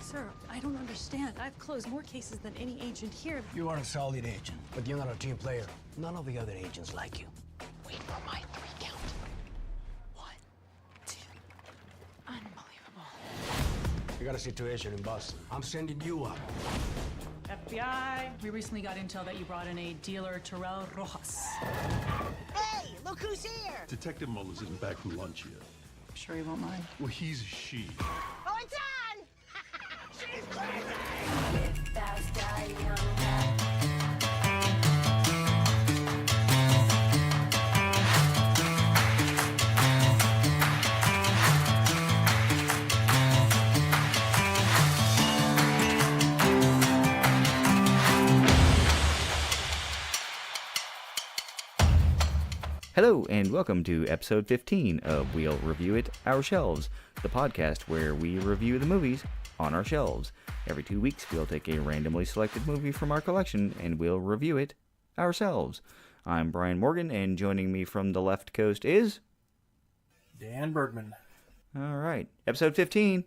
Sir, I don't understand. I've closed more cases than any agent here. You are a solid agent, but you're not a team player. None of the other agents like you. Wait for my 3 count. 1, 2. Unbelievable. We got a situation in Boston. I'm sending you up. FBI, we recently got intel that you brought in a dealer, Terrell Rojas. Hey, look who's here! Detective Mullins isn't back from lunch yet. Sure you won't mind? Well, he's a she. Oh, it's on! She's crazy! Hello, and welcome to episode 15 of We'll Review It, Our Shelves, the podcast where we review the movies on our shelves. Every 2 weeks, we'll take a randomly selected movie from our collection, and we'll review it ourselves. I'm Brian Morgan, and joining me from the left coast is... Dan Bergman. All right, episode 15.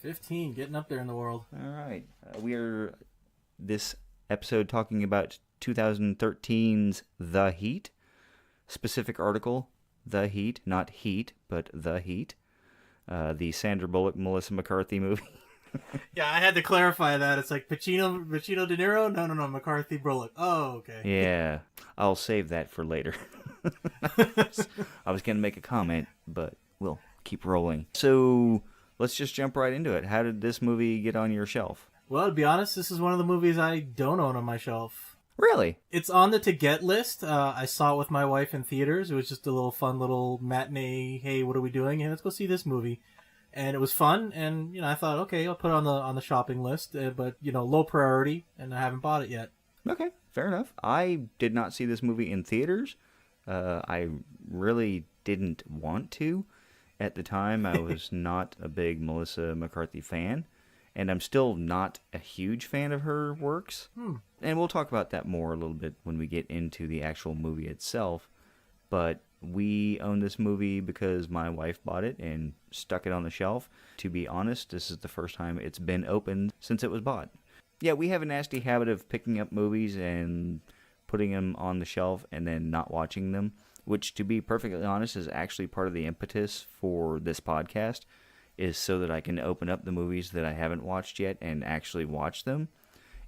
15, getting up there in the world. All right, we are this episode talking about 2013's The Heat. Specific article, The Heat, not Heat, but The Heat. The Sandra Bullock, Melissa McCarthy movie. Yeah, I had to clarify that. It's like Pacine, DeNiro? No, McCarthy, Bullock. Oh, okay. Yeah, I'll save that for later. I was going to make a comment, but we'll keep rolling. So let's just jump right into it. How did this movie get on your shelf? Well, to be honest, this is one of the movies I don't own on my shelf. Really? It's on the to-get list. I saw it with my wife in theaters. It was just a little fun little matinee, hey, what are we doing? Hey, let's go see this movie. And it was fun, and, I thought, okay, I'll put it on the shopping list, but, low priority, and I haven't bought it yet. Okay, fair enough. I did not see this movie in theaters. I really didn't want to. At the time, I was not a big Melissa McCarthy fan. And I'm still not a huge fan of her works. And we'll talk about that more a little bit when we get into the actual movie itself. But we own this movie because my wife bought it and stuck it on the shelf. To be honest, this is the first time it's been opened since it was bought. Yeah, we have a nasty habit of picking up movies and putting them on the shelf and then not watching them, which, to be perfectly honest, is actually part of the impetus for this podcast. Is so that I can open up the movies that I haven't watched yet and actually watch them,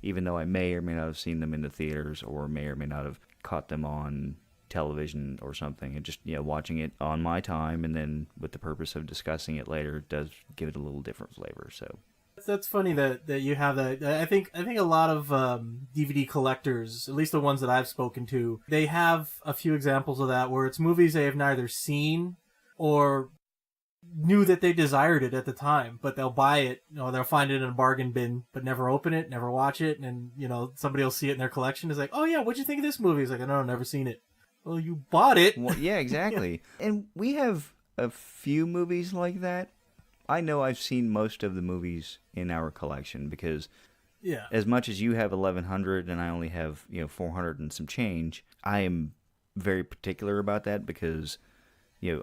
even though I may or may not have seen them in the theaters or may or may not have caught them on television or something. And just, watching it on my time and then with the purpose of discussing it later does give it a little different flavor. So that's funny that you have that. I think a lot of DVD collectors, at least the ones that I've spoken to, they have a few examples of that where it's movies they have neither seen or knew that they desired it at the time, but they'll buy it, they'll find it in a bargain bin, but never open it, never watch it, and, somebody will see it in their collection. It's like, oh yeah, what'd you think of this movie? It's like, no, I've never seen it. Well, you bought it. Well, yeah, exactly. And we have a few movies like that. I know I've seen most of the movies in our collection because as much as you have 1,100 and I only have, 400 and some change, I am very particular about that because,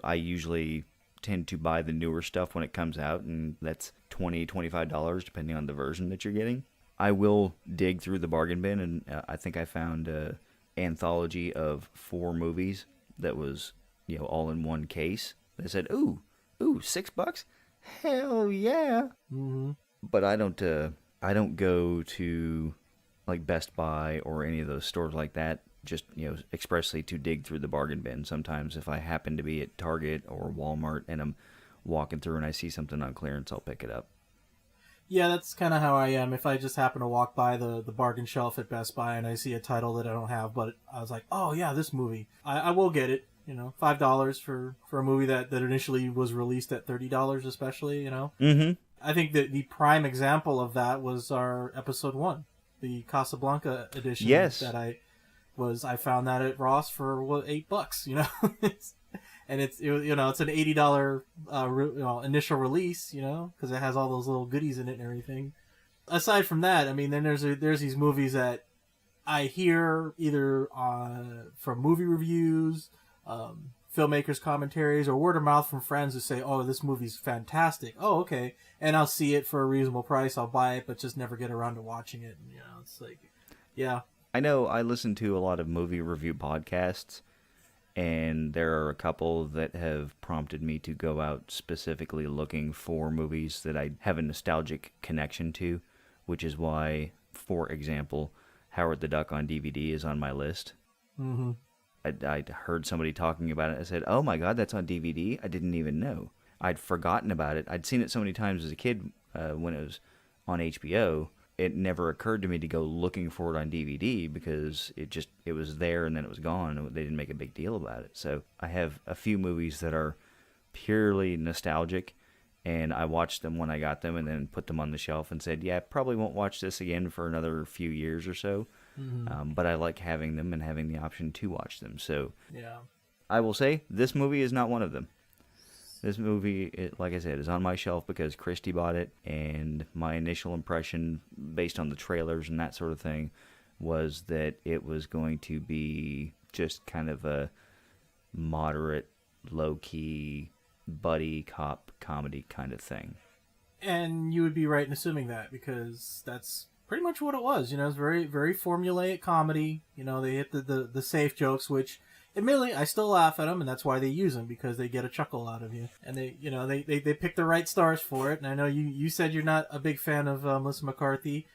I usually tend to buy the newer stuff when it comes out, and that's $20, $25 depending on the version that you're getting. I will dig through the bargain bin, and I think I found an anthology of 4 movies that was, all in one case. They said, ooh, $6? Hell yeah! Mm-hmm. But I don't go to like Best Buy or any of those stores like that. Just, expressly to dig through the bargain bin. Sometimes if I happen to be at Target or Walmart and I'm walking through and I see something on clearance, I'll pick it up. Yeah, that's kind of how I am. If I just happen to walk by the bargain shelf at Best Buy and I see a title that I don't have, but I was like, oh yeah, this movie, I will get it. $5 for a movie that initially was released at $30 especially, Mm-hmm. I think that the prime example of that was our episode 1, the Casablanca edition. Yes. That I found that at Ross for $8, and it's an $80 initial release, because it has all those little goodies in it and everything. Aside from that, I mean, then there's these movies that I hear either from movie reviews, filmmakers' commentaries or word of mouth from friends who say, "Oh, this movie's fantastic." Oh, okay, and I'll see it for a reasonable price. I'll buy it, but just never get around to watching it. And, it's like, yeah. I know I listen to a lot of movie review podcasts, and there are a couple that have prompted me to go out specifically looking for movies that I have a nostalgic connection to, which is why, for example, Howard the Duck on DVD is on my list. Mm-hmm. I'd heard somebody talking about it. I said, "Oh my God, that's on DVD? I didn't even know." I'd forgotten about it. I'd seen it so many times as a kid when it was on HBO. It never occurred to me to go looking for it on DVD because it was there and then it was gone. They didn't make a big deal about it. So I have a few movies that are purely nostalgic, and I watched them when I got them and then put them on the shelf and said, "Yeah, I probably won't watch this again for another few years or so." Mm-hmm. But I like having them and having the option to watch them. So Yeah. I will say this movie is not one of them. This movie, like I said, is on my shelf because Christy bought it, and my initial impression, based on the trailers and that sort of thing, was that it was going to be just kind of a moderate, low-key, buddy cop comedy kind of thing. And you would be right in assuming that, because that's pretty much what it was. It's very, very formulaic comedy. They hit the safe jokes, which, admittedly, I still laugh at them, and that's why they use them, because they get a chuckle out of you. And they pick the right stars for it. And I know you said you're not a big fan of Melissa McCarthy.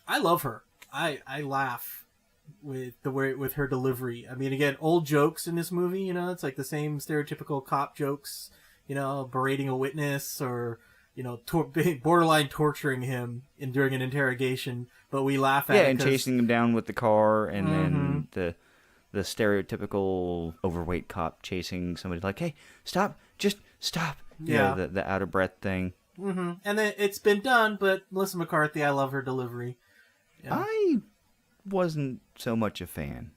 I love her. I laugh with her delivery. I mean, again, old jokes in this movie. It's like the same stereotypical cop jokes. Berating a witness or borderline torturing him during an interrogation, but we laugh at it. Yeah, and chasing him down with the car, and then the stereotypical overweight cop chasing somebody like, "Hey, stop, just stop." Yeah. The out of breath thing. Mm-hmm. And then it's been done, but Melissa McCarthy, I love her delivery. Yeah. I wasn't so much a fan.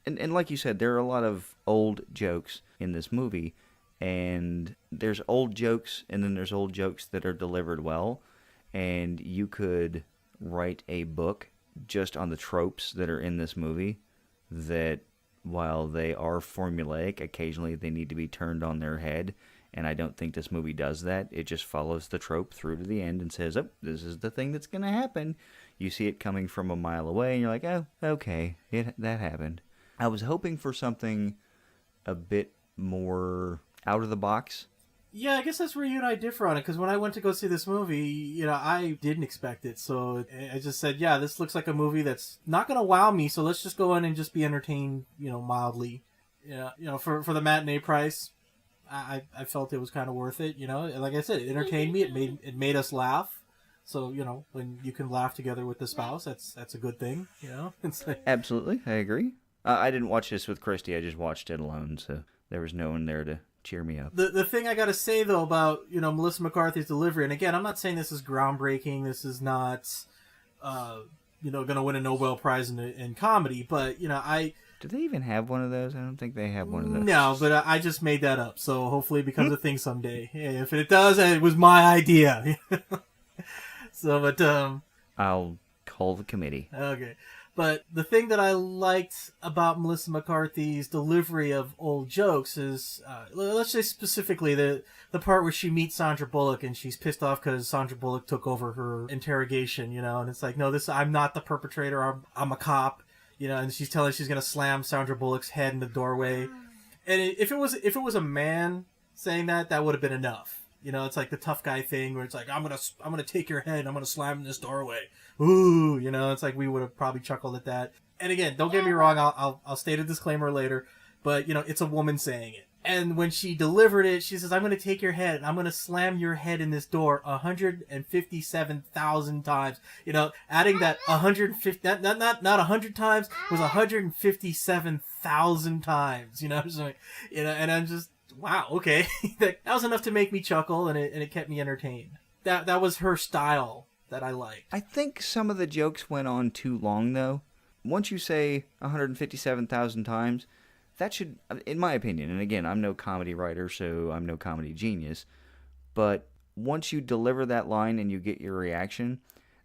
And like you said, there are a lot of old jokes in this movie, and there's old jokes, and then there's old jokes that are delivered well, and you could write a book just on the tropes that are in this movie, that while they are formulaic, occasionally they need to be turned on their head, and I don't think this movie does that. It just follows the trope through to the end and says, "Oh, this is the thing that's going to happen." You see it coming from a mile away, and you're like, "Oh, okay, that happened." I was hoping for something a bit more out of the box. Yeah, I guess that's where you and I differ on it, because when I went to go see this movie, I didn't expect it, so I just said, yeah, this looks like a movie that's not going to wow me, so let's just go in and just be entertained, mildly. For the matinee price, I felt it was kind of worth it, Like I said, it entertained me, it made us laugh, so, when you can laugh together with the spouse, that's a good thing, It's like... Absolutely, I agree. I didn't watch this with Christy, I just watched it alone, so there was no one there to cheer me up. The thing I gotta say though about Melissa McCarthy's delivery, and again, I'm not saying this is groundbreaking. This is not gonna win a Nobel Prize in comedy, but Do they even have one of those? I don't think they have one of those. No, but I just made that up, so hopefully it becomes a thing someday. Yeah, if it does, it was my idea. So, but I'll call the committee. Okay. But the thing that I liked about Melissa McCarthy's delivery of old jokes is, let's say specifically the part where she meets Sandra Bullock and she's pissed off because Sandra Bullock took over her interrogation, and it's like, no, I'm not the perpetrator, I'm a cop, and she's telling her she's going to slam Sandra Bullock's head in the doorway. And if it was a man saying that would have been enough. It's like the tough guy thing where it's like, I'm gonna take your head, I'm gonna slam in this doorway. Ooh, it's like we would have probably chuckled at that. And again, don't get me wrong, I'll state a disclaimer later, but it's a woman saying it. And when she delivered it, she says, "I'm gonna take your head, and I'm gonna slam your head in this door 157,000 times." Adding that 150, not 100 times, was 157,000 times. And I'm just, wow, okay. That was enough to make me chuckle, and it kept me entertained. That was her style that I liked. I think some of the jokes went on too long, though. Once you say 157,000 times, that should, in my opinion, and again, I'm no comedy writer, so I'm no comedy genius, but once you deliver that line and you get your reaction,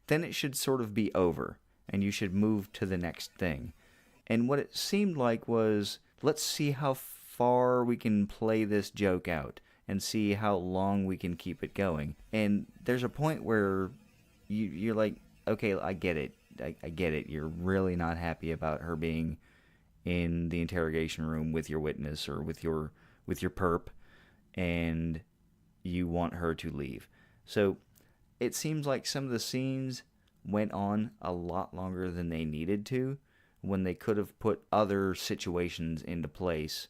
then it should sort of be over, and you should move to the next thing. And what it seemed like was, let's see how far we can play this joke out and see how long we can keep it going. And there's a point where you're like, okay, I get it. I get it. You're really not happy about her being in the interrogation room with your witness or with your perp, and you want her to leave. So it seems like some of the scenes went on a lot longer than they needed to, when they could have put other situations into place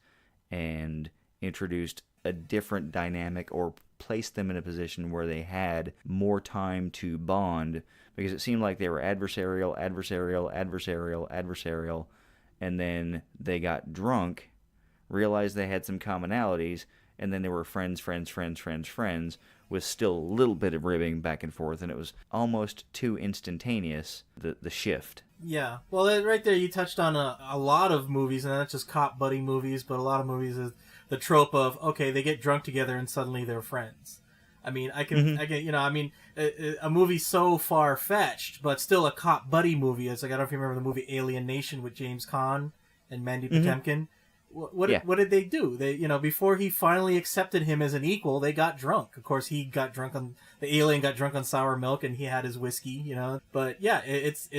and introduced a different dynamic or placed them in a position where they had more time to bond, because it seemed like they were adversarial, and then they got drunk, realized they had some commonalities, and then they were friends, with still a little bit of ribbing back and forth, and it was almost too instantaneous, the shift. Yeah. Well, right there you touched on a lot of movies, and not just cop buddy movies, but a lot of movies is the trope of, okay, they get drunk together and suddenly they're friends. I mean, I can, a movie so far-fetched, but still a cop buddy movie. It's like, I don't know if you remember the movie Alien Nation with James Caan and Mandy Patinkin. What did they do? They, before he finally accepted him as an equal, they got drunk. Of course, the alien got drunk on sour milk, and he had his whiskey, But yeah, it's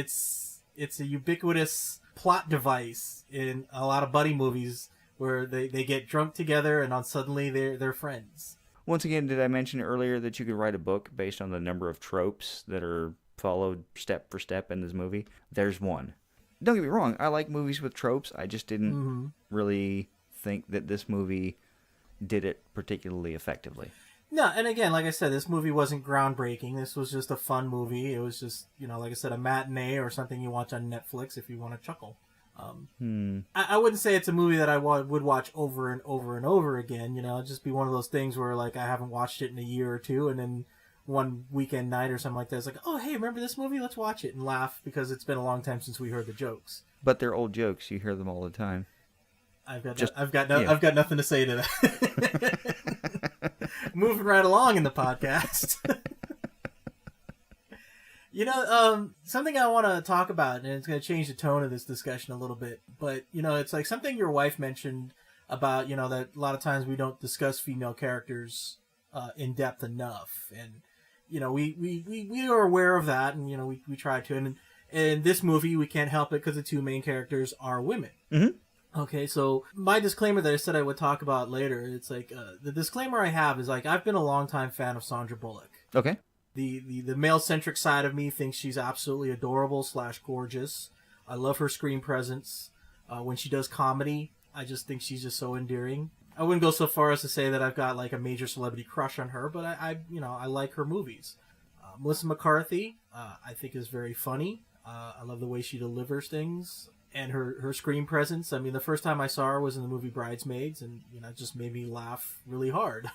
a ubiquitous plot device in a lot of buddy movies where they get drunk together and suddenly they're friends. Once again, did I mention earlier that you could write a book based on the number of tropes that are followed step for step in this movie? There's one. Don't get me wrong, I like movies with tropes. I just didn't really think that this movie did it particularly effectively. No, and again, like I said, this movie wasn't groundbreaking. This was just a fun movie. It was just, like I said, a matinee or something you watch on Netflix if you want to chuckle. I wouldn't say it's a movie that I would watch over and over and over again. It'd just be one of those things where, like, I haven't watched it in a year or two, and then one weekend night or something like that, it's like, oh, hey, remember this movie? Let's watch it and laugh because it's been a long time since we heard the jokes. But they're old jokes. You hear them all the time. I've got nothing to say to that. Moving right along in the podcast. Something I want to talk about, and it's going to change the tone of this discussion a little bit, but, it's like something your wife mentioned about, that a lot of times we don't discuss female characters in depth enough. And, we are aware of that, and, we try to. And in this movie, we can't help it because the two main characters are women. Mm-hmm. Okay, so my disclaimer that I said I would talk about later, it's like, the disclaimer I have is, like, I've been a longtime fan of Sandra Bullock. Okay. The male-centric side of me thinks she's absolutely adorable / gorgeous. I love her screen presence. When she does comedy, I just think she's just so endearing. I wouldn't go so far as to say that I've got, like, a major celebrity crush on her, but I like her movies. Melissa McCarthy, I think is very funny. I love the way she delivers things. And her screen presence. I mean, the first time I saw her was in the movie Bridesmaids, and, it just made me laugh really hard.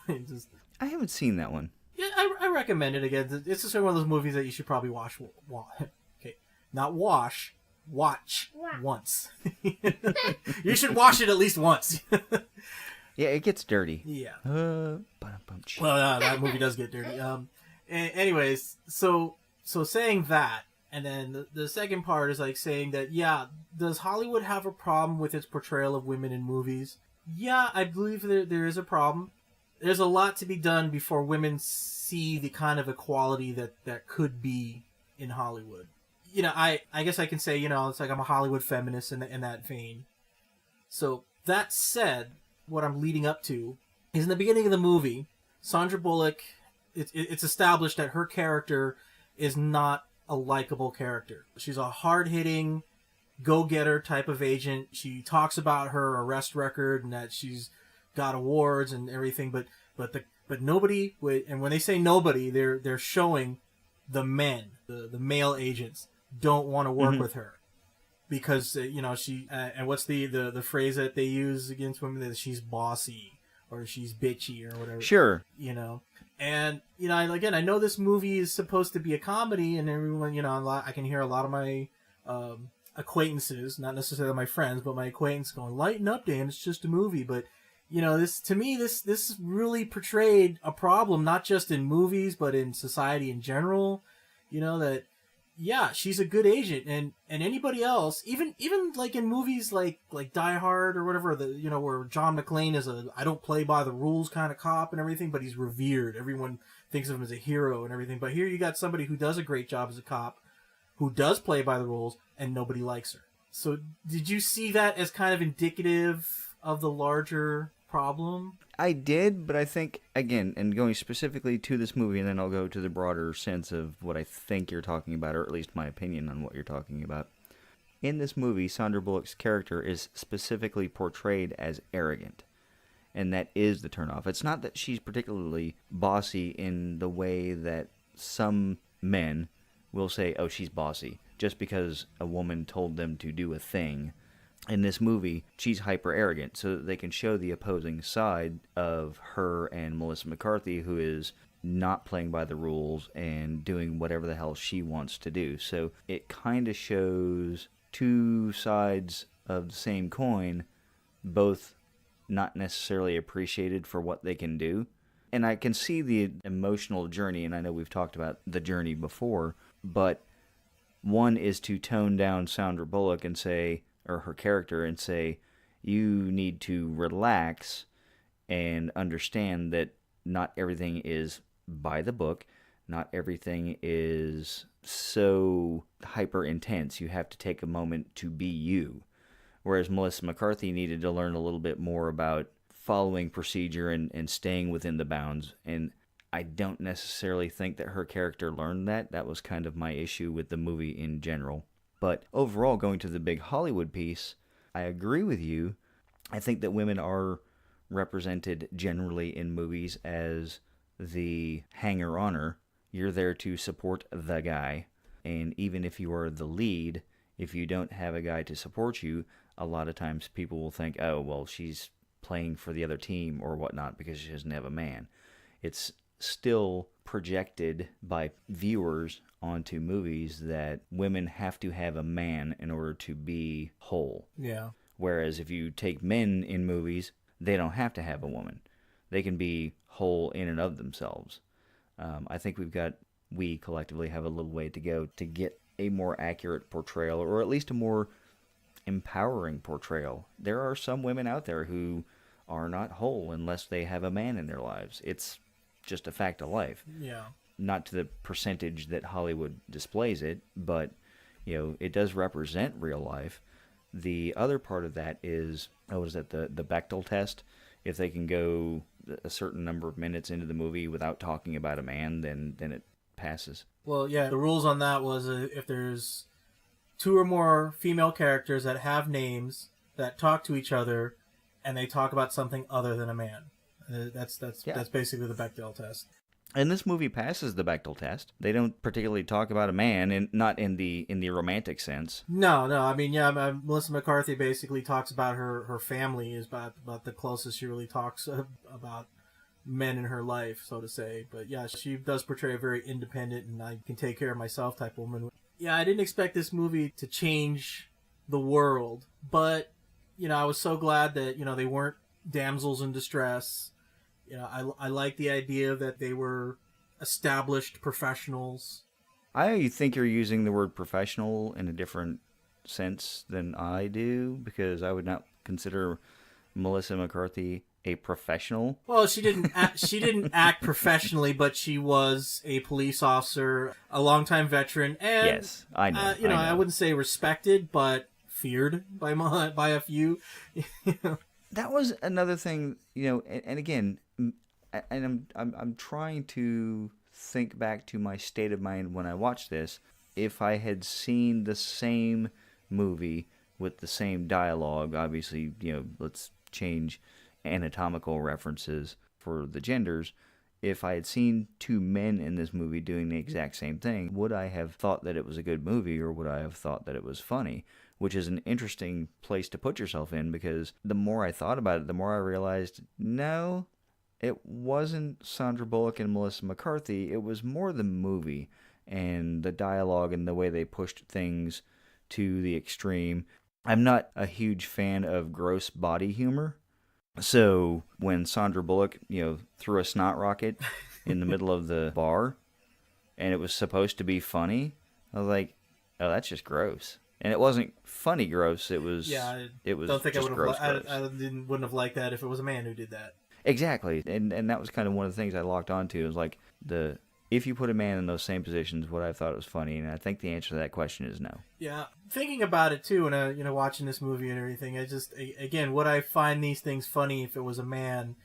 I haven't seen that one. Yeah, I recommend it again. It's just one of those movies that you should probably watch. Okay, not watch once. You should watch it at least once. Yeah, it gets dirty. Yeah. Well, that movie does get dirty. Anyways, so saying that, and then the second part is like saying that, yeah, does Hollywood have a problem with its portrayal of women in movies? Yeah, I believe there is a problem. There's a lot to be done before women see the kind of equality that could be in Hollywood. I guess I can say, it's like I'm a Hollywood feminist in that vein. So that said, what I'm leading up to is in the beginning of the movie, Sandra Bullock, it's established that her character is not a likable character. She's a hard-hitting, go-getter type of agent. She talks about her arrest record and that she's got awards and everything, but nobody would, and when they say nobody, they're showing the men, the male agents don't want to work with her because she and what's the phrase that they use against women, that she's bossy or she's bitchy or whatever. Sure. And again, I know this movie is supposed to be a comedy, and everyone, I can hear a lot of my acquaintances, not necessarily my friends, but my acquaintances going, "Lighten up, Dan, it's just a movie." But this really portrayed a problem, not just in movies, but in society in general. That yeah, she's a good agent, and anybody else, even like in movies like Die Hard or whatever, where John McClane is I don't play by the rules kind of cop and everything, but he's revered. Everyone thinks of him as a hero and everything. But here you got somebody who does a great job as a cop, who does play by the rules, and nobody likes her. So did you see that as kind of indicative of the larger problem? I did, but I think, again, and going specifically to this movie, and then I'll go to the broader sense of what I think you're talking about, or at least my opinion on what you're talking about. In this movie, Sandra Bullock's character is specifically portrayed as arrogant, and that is the turnoff. It's not that she's particularly bossy in the way that some men will say, oh, she's bossy, just because a woman told them to do a thing. In this movie, she's hyper arrogant, so that they can show the opposing side of her and Melissa McCarthy, who is not playing by the rules and doing whatever the hell she wants to do. So it kind of shows two sides of the same coin, both not necessarily appreciated for what they can do. And I can see the emotional journey, and I know we've talked about the journey before, but one is to tone down Sandra Bullock and say, or her character, and say, you need to relax and understand that not everything is by the book, not everything is so hyper intense. You have to take a moment to be you. Whereas Melissa McCarthy needed to learn a little bit more about following procedure and staying within the bounds. And I don't necessarily think that her character learned that. That was kind of my issue with the movie in general. But overall, going to the big Hollywood piece, I agree with you. I think that women are represented generally in movies as the hanger-oner. You're there to support the guy. And even if you are the lead, if you don't have a guy to support you, a lot of times people will think, oh, well, she's playing for the other team or whatnot because she doesn't have a man. It's still projected by viewers onto movies that women have to have a man in order to be whole. Yeah. Whereas if you take men in movies, they don't have to have a woman. They can be whole in and of themselves. I think we collectively have a little way to go to get a more accurate portrayal, or at least a more empowering portrayal. There are some women out there who are not whole unless they have a man in their lives. It's just a fact of life. Yeah. Not to the percentage that Hollywood displays it, but it does represent real life. The other part of that is, the Bechdel test. If they can go a certain number of minutes into the movie without talking about a man, then it passes. Well, yeah, the rules on that was if there's two or more female characters that have names that talk to each other, and they talk about something other than a man. That's basically the Bechdel test. And this movie passes the Bechdel test. They don't particularly talk about a man, and not in the romantic sense. No. I mean, yeah, Melissa McCarthy basically talks about her family is about the closest she really talks about men in her life, so to say. But yeah, she does portray a very independent and I can take care of myself type woman. Yeah, I didn't expect this movie to change the world, but I was so glad that they weren't damsels in distress. I like the idea that they were established professionals. I think you're using the word professional in a different sense than I do, because I would not consider Melissa McCarthy a professional. Well, she didn't act professionally, but she was a police officer, a longtime veteran, and yes, I know. I know. I wouldn't say respected, but feared by a few. That was another thing, and again, and I'm trying to think back to my state of mind when I watched this. If I had seen the same movie with the same dialogue, obviously, let's change anatomical references for the genders. If I had seen two men in this movie doing the exact same thing, would I have thought that it was a good movie, or would I have thought that it was funny? Which is an interesting place to put yourself in, because the more I thought about it, the more I realized, no, it wasn't Sandra Bullock and Melissa McCarthy. It was more the movie and the dialogue and the way they pushed things to the extreme. I'm not a huge fan of gross body humor. So when Sandra Bullock, threw a snot rocket in the middle of the bar, and it was supposed to be funny, I was like, oh, that's just gross. And it wasn't funny gross. It was. Yeah, it was. Don't think just I would gross, have. gross. I wouldn't have liked that if it was a man who did that. Exactly, and that was kind of one of the things I locked onto. Is like if you put a man in those same positions, would I have thought it was funny? And I think the answer to that question is no. Yeah, thinking about it too, and watching this movie and everything, again, would I find these things funny if it was a man?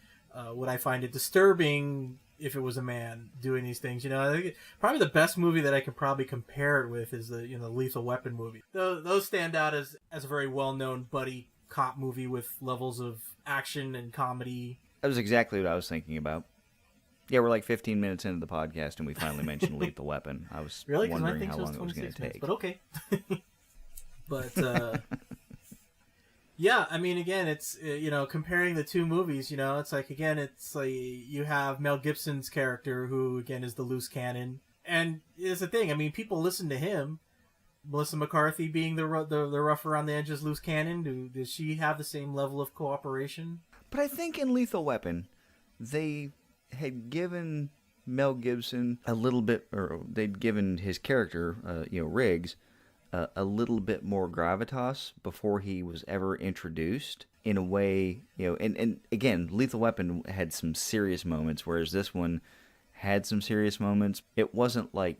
Would I find it disturbing if it was a man doing these things? I think probably the best movie that I can probably compare it with is the Lethal Weapon movie. Those stand out as a very well known buddy cop movie with levels of action and comedy. That was exactly what I was thinking about. Yeah, we're like 15 minutes into the podcast, and we finally mentioned Lethal Weapon. I was really wondering how long it was going to take. But okay. But yeah, I mean, again, it's comparing the two movies. It's like you have Mel Gibson's character, who again is the loose cannon, and is the thing. I mean, people listen to him. Melissa McCarthy being the rough around the edges loose cannon. Does she have the same level of cooperation? But I think in Lethal Weapon, they had given Mel Gibson a little bit, or they'd given his character, Riggs, a little bit more gravitas before he was ever introduced in a way, and again, Lethal Weapon had some serious moments, whereas this one had some serious moments. It wasn't like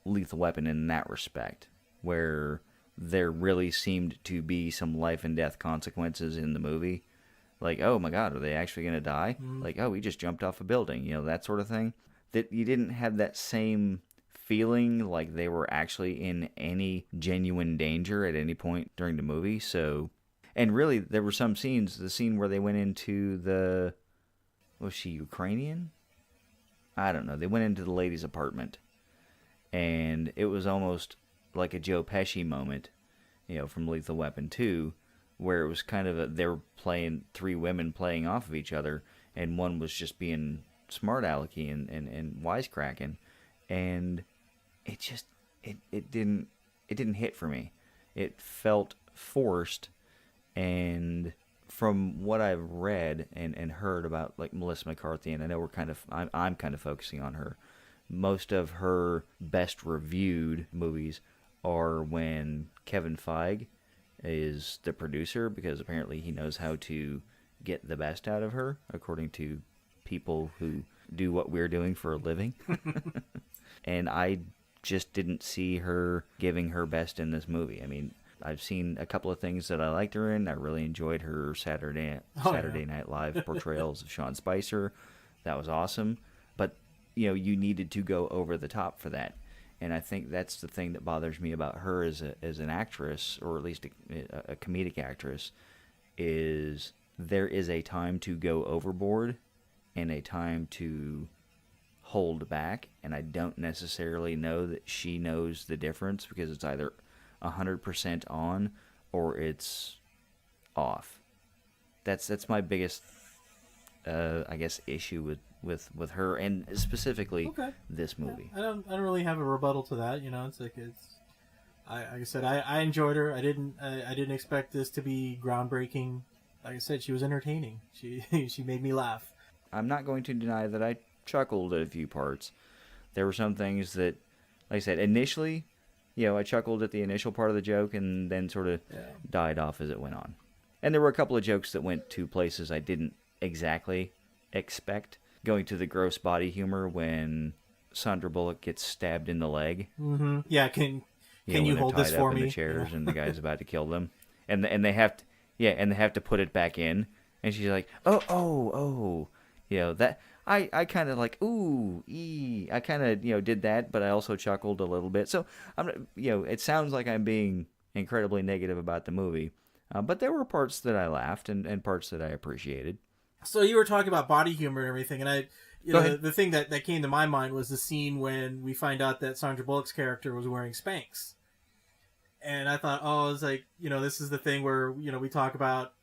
Lethal Weapon in that respect, where there really seemed to be some life and death consequences in the movie. Like, oh my God, are they actually going to die? Like, oh, he just jumped off a building, that sort of thing. That you didn't have that same feeling like they were actually in any genuine danger at any point during the movie. So, and really, there were some scenes, the scene where they went into was she Ukrainian? I don't know. They went into the lady's apartment, and it was almost like a Joe Pesci moment, from Lethal Weapon 2, where it was kind of they were playing three women playing off of each other, and one was just being smart alecky and wisecracking, and it didn't hit for me. It felt forced, and from what I've read and heard about like Melissa McCarthy, and I know I'm kind of focusing on her, most of her best reviewed movies are when Kevin Feige is the producer, because apparently he knows how to get the best out of her, according to people who do what we're doing for a living. And I just didn't see her giving her best in this movie. I mean, I've seen a couple of things that I liked her in. I really enjoyed her Saturday Night Live portrayals of Sean Spicer. That was awesome. But, you needed to go over the top for that. And I think that's the thing that bothers me about her as an actress, or at least a comedic actress, is there is a time to go overboard and a time to hold back. And I don't necessarily know that she knows the difference, because it's either 100% on or it's off. That's my biggest, issue with her, and specifically this movie. I don't really have a rebuttal to that. It's like like I said, I enjoyed her. I didn't expect this to be groundbreaking. Like I said, she was entertaining. She made me laugh. I'm not going to deny that I chuckled at a few parts. There were some things that, like I said, initially, I chuckled at the initial part of the joke, and then sort of died off as it went on. And there were a couple of jokes that went to places I didn't exactly expect. Going to the gross body humor when Sandra Bullock gets stabbed in the leg. Mm-hmm. Yeah, can you hold this for me? In the chairs, and the guy's about to kill them, and they have to put it back in, and she's like, oh, that I kind of like I kind of did that, but I also chuckled a little bit. So it sounds like I'm being incredibly negative about the movie, but there were parts that I laughed and parts that I appreciated. So you were talking about body humor and everything, and the thing that came to my mind was the scene when we find out that Sandra Bullock's character was wearing Spanx. And I thought, it's like, this is the thing where, we talk about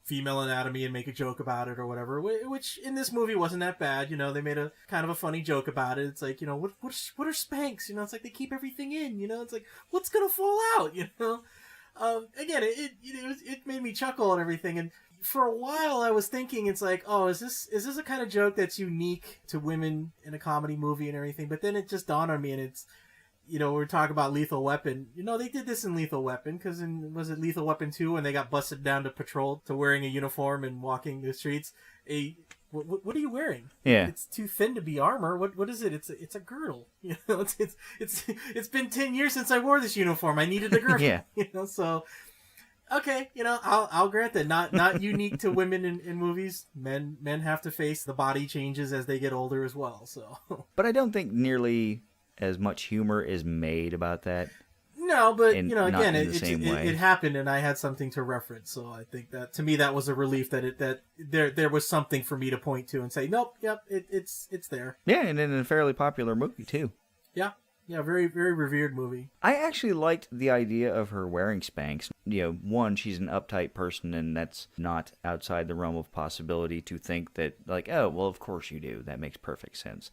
female anatomy and make a joke about it or whatever, which in this movie wasn't that bad. They made a kind of a funny joke about it. It's like, what are Spanx? It's like they keep everything in, it's like, what's going to fall out, Again, it made me chuckle and everything, and for a while I was thinking, it's like, is this a kind of joke that's unique to women in a comedy movie and everything? But then it just dawned on me, and we're talking about Lethal Weapon. They did this in Lethal Weapon, because was it Lethal Weapon 2 when they got busted down to patrol to wearing a uniform and walking the streets? What are you wearing? Yeah. It's too thin to be armor. What is it? It's a girdle. It's been 10 years since I wore this uniform. I needed a girdle. Yeah. So okay, I'll grant that not unique to women in movies. Men have to face the body changes as they get older as well. So But I don't think nearly as much humor is made about that. No, but not again, in the same way. it happened, and I had something to reference. So I think that, to me, that was a relief that there was something for me to point to and say, nope, yep, it's there. Yeah, and in a fairly popular movie too. Yeah, very very revered movie. I actually liked the idea of her wearing Spanx. One, she's an uptight person, and that's not outside the realm of possibility to think that, like, oh, well, of course you do. That makes perfect sense,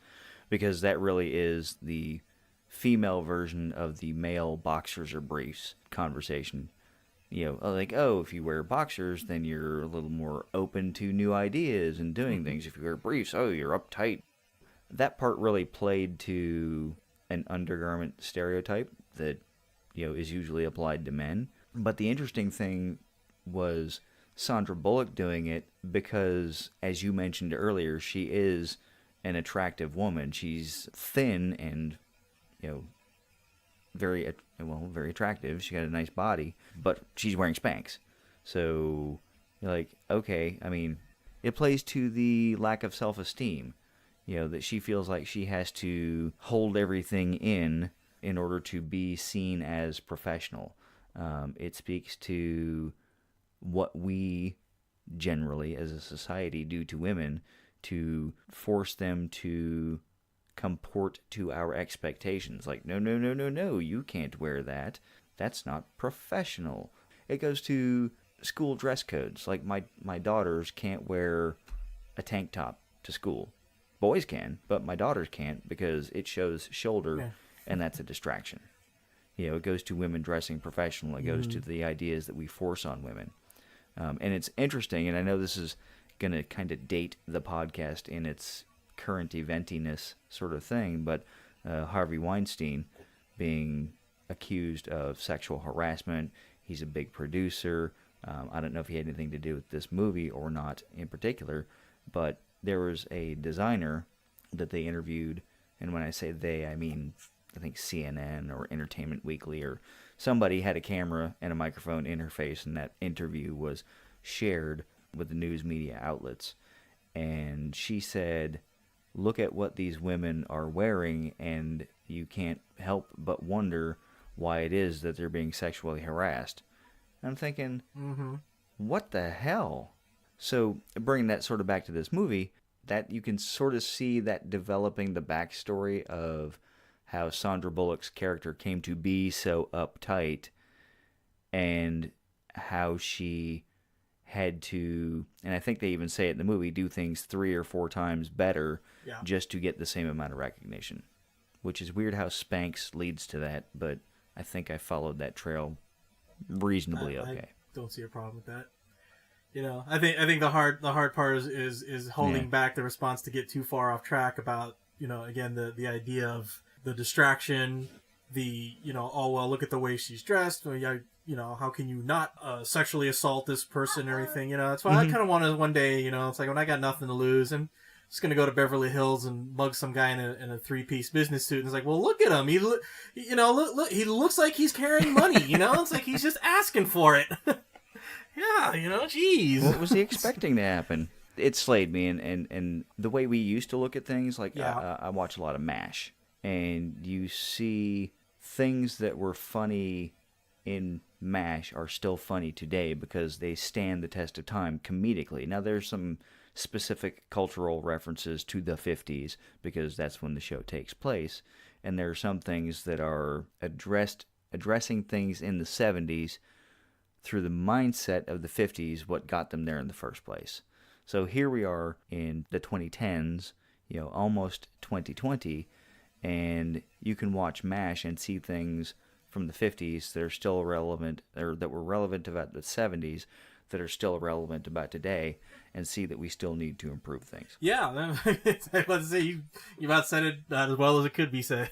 because that really is the female version of the male boxers or briefs conversation. Like, oh, if you wear boxers, then you're a little more open to new ideas and doing things. If you wear briefs, oh, you're uptight. That part really played to an undergarment stereotype that, is usually applied to men. But the interesting thing was Sandra Bullock doing it because, as you mentioned earlier, she is an attractive woman. She's thin and very attractive. She got a nice body, but she's wearing Spanx. So you're like, okay, I mean, it plays to the lack of self-esteem, that she feels like she has to hold everything in order to be seen as professional. It speaks to what we generally, as a society, do to women to force them to comport to our expectations. Like, no, you can't wear that. That's not professional. It goes to school dress codes. Like, my daughters can't wear a tank top to school. Boys can, but my daughters can't because it shows shoulder, and that's a distraction. It goes to women dressing professional. It goes to the ideas that we force on women. And it's interesting, and I know this is going to kind of date the podcast in its current eventiness sort of thing, but Harvey Weinstein being accused of sexual harassment. He's a big producer. I don't know if he had anything to do with this movie or not in particular, but there was a designer that they interviewed, and when I say they, I mean, I think CNN or Entertainment Weekly or somebody had a camera and a microphone in her face, and that interview was shared with the news media outlets. And she said, look at what these women are wearing, and you can't help but wonder why it is that they're being sexually harassed. And I'm thinking, what the hell? So bringing that sort of back to this movie, that you can sort of see that developing the backstory of how Sandra Bullock's character came to be so uptight, and how she had to, and I think they even say it in the movie, do things 3 or 4 times better just to get the same amount of recognition. Which is weird how Spanx leads to that, but I think I followed that trail reasonably okay. I don't see a problem with that. I think the hard part is holding back the response to get too far off track about, again, the idea of the distraction, oh, well, look at the way she's dressed. How can you not sexually assault this person or anything? That's why I kind of wanted one day, it's like when I got nothing to lose, I'm just going to go to Beverly Hills and mug some guy in a 3-piece business suit. And it's like, well, look at him. Look, he looks like he's carrying money, It's like he's just asking for it. Yeah, jeez. What was he expecting to happen? It slayed me, and the way we used to look at things, like I watch a lot of MASH, and you see things that were funny in MASH are still funny today because they stand the test of time comedically. Now, there's some specific cultural references to the 50s because that's when the show takes place, and there are some things that are addressing things in the 70s through the mindset of the 50s, what got them there in the first place. So here we are in the 2010s, almost 2020, and you can watch MASH and see things from the 50s that are still relevant, or that were relevant about the 70s, that are still relevant about today, and see that we still need to improve things. Yeah, I was about to say, you about said it as well as it could be said.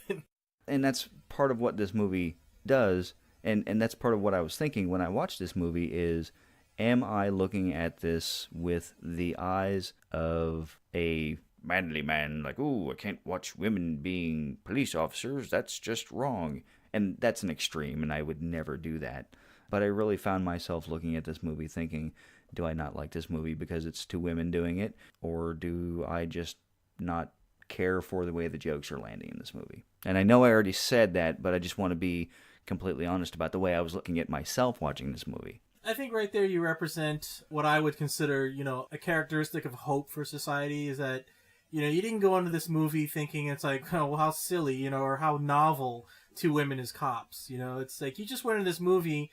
And that's part of what this movie does, and that's part of what I was thinking when I watched this movie is, am I looking at this with the eyes of a manly man, like, ooh, I can't watch women being police officers, that's just wrong. And that's an extreme, and I would never do that. But I really found myself looking at this movie thinking, do I not like this movie because it's two women doing it? Or do I just not care for the way the jokes are landing in this movie? And I know I already said that, but I just want to be completely honest about the way I was looking at myself watching this movie. I think right there you represent what I would consider, a characteristic of hope for society, is that, you didn't go into this movie thinking it's like, oh, well, how silly, or how novel two women as cops. It's like you just went into this movie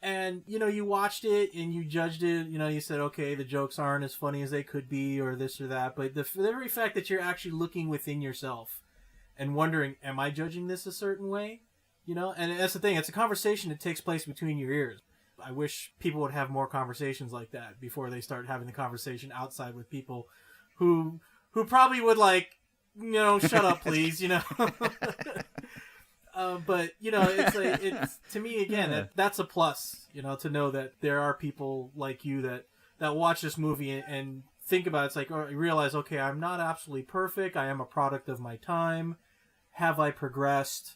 and, you watched it and you judged it. You said, okay, the jokes aren't as funny as they could be or this or that. But the very fact that you're actually looking within yourself and wondering, am I judging this a certain way? And that's the thing. It's a conversation that takes place between your ears. I wish people would have more conversations like that before they start having the conversation outside with people who probably would shut up, please, But it's to me again that's a plus, to know that there are people like you that watch this movie and think about it. It's like, or realize, okay, I'm not absolutely perfect. I am a product of my time. Have I progressed?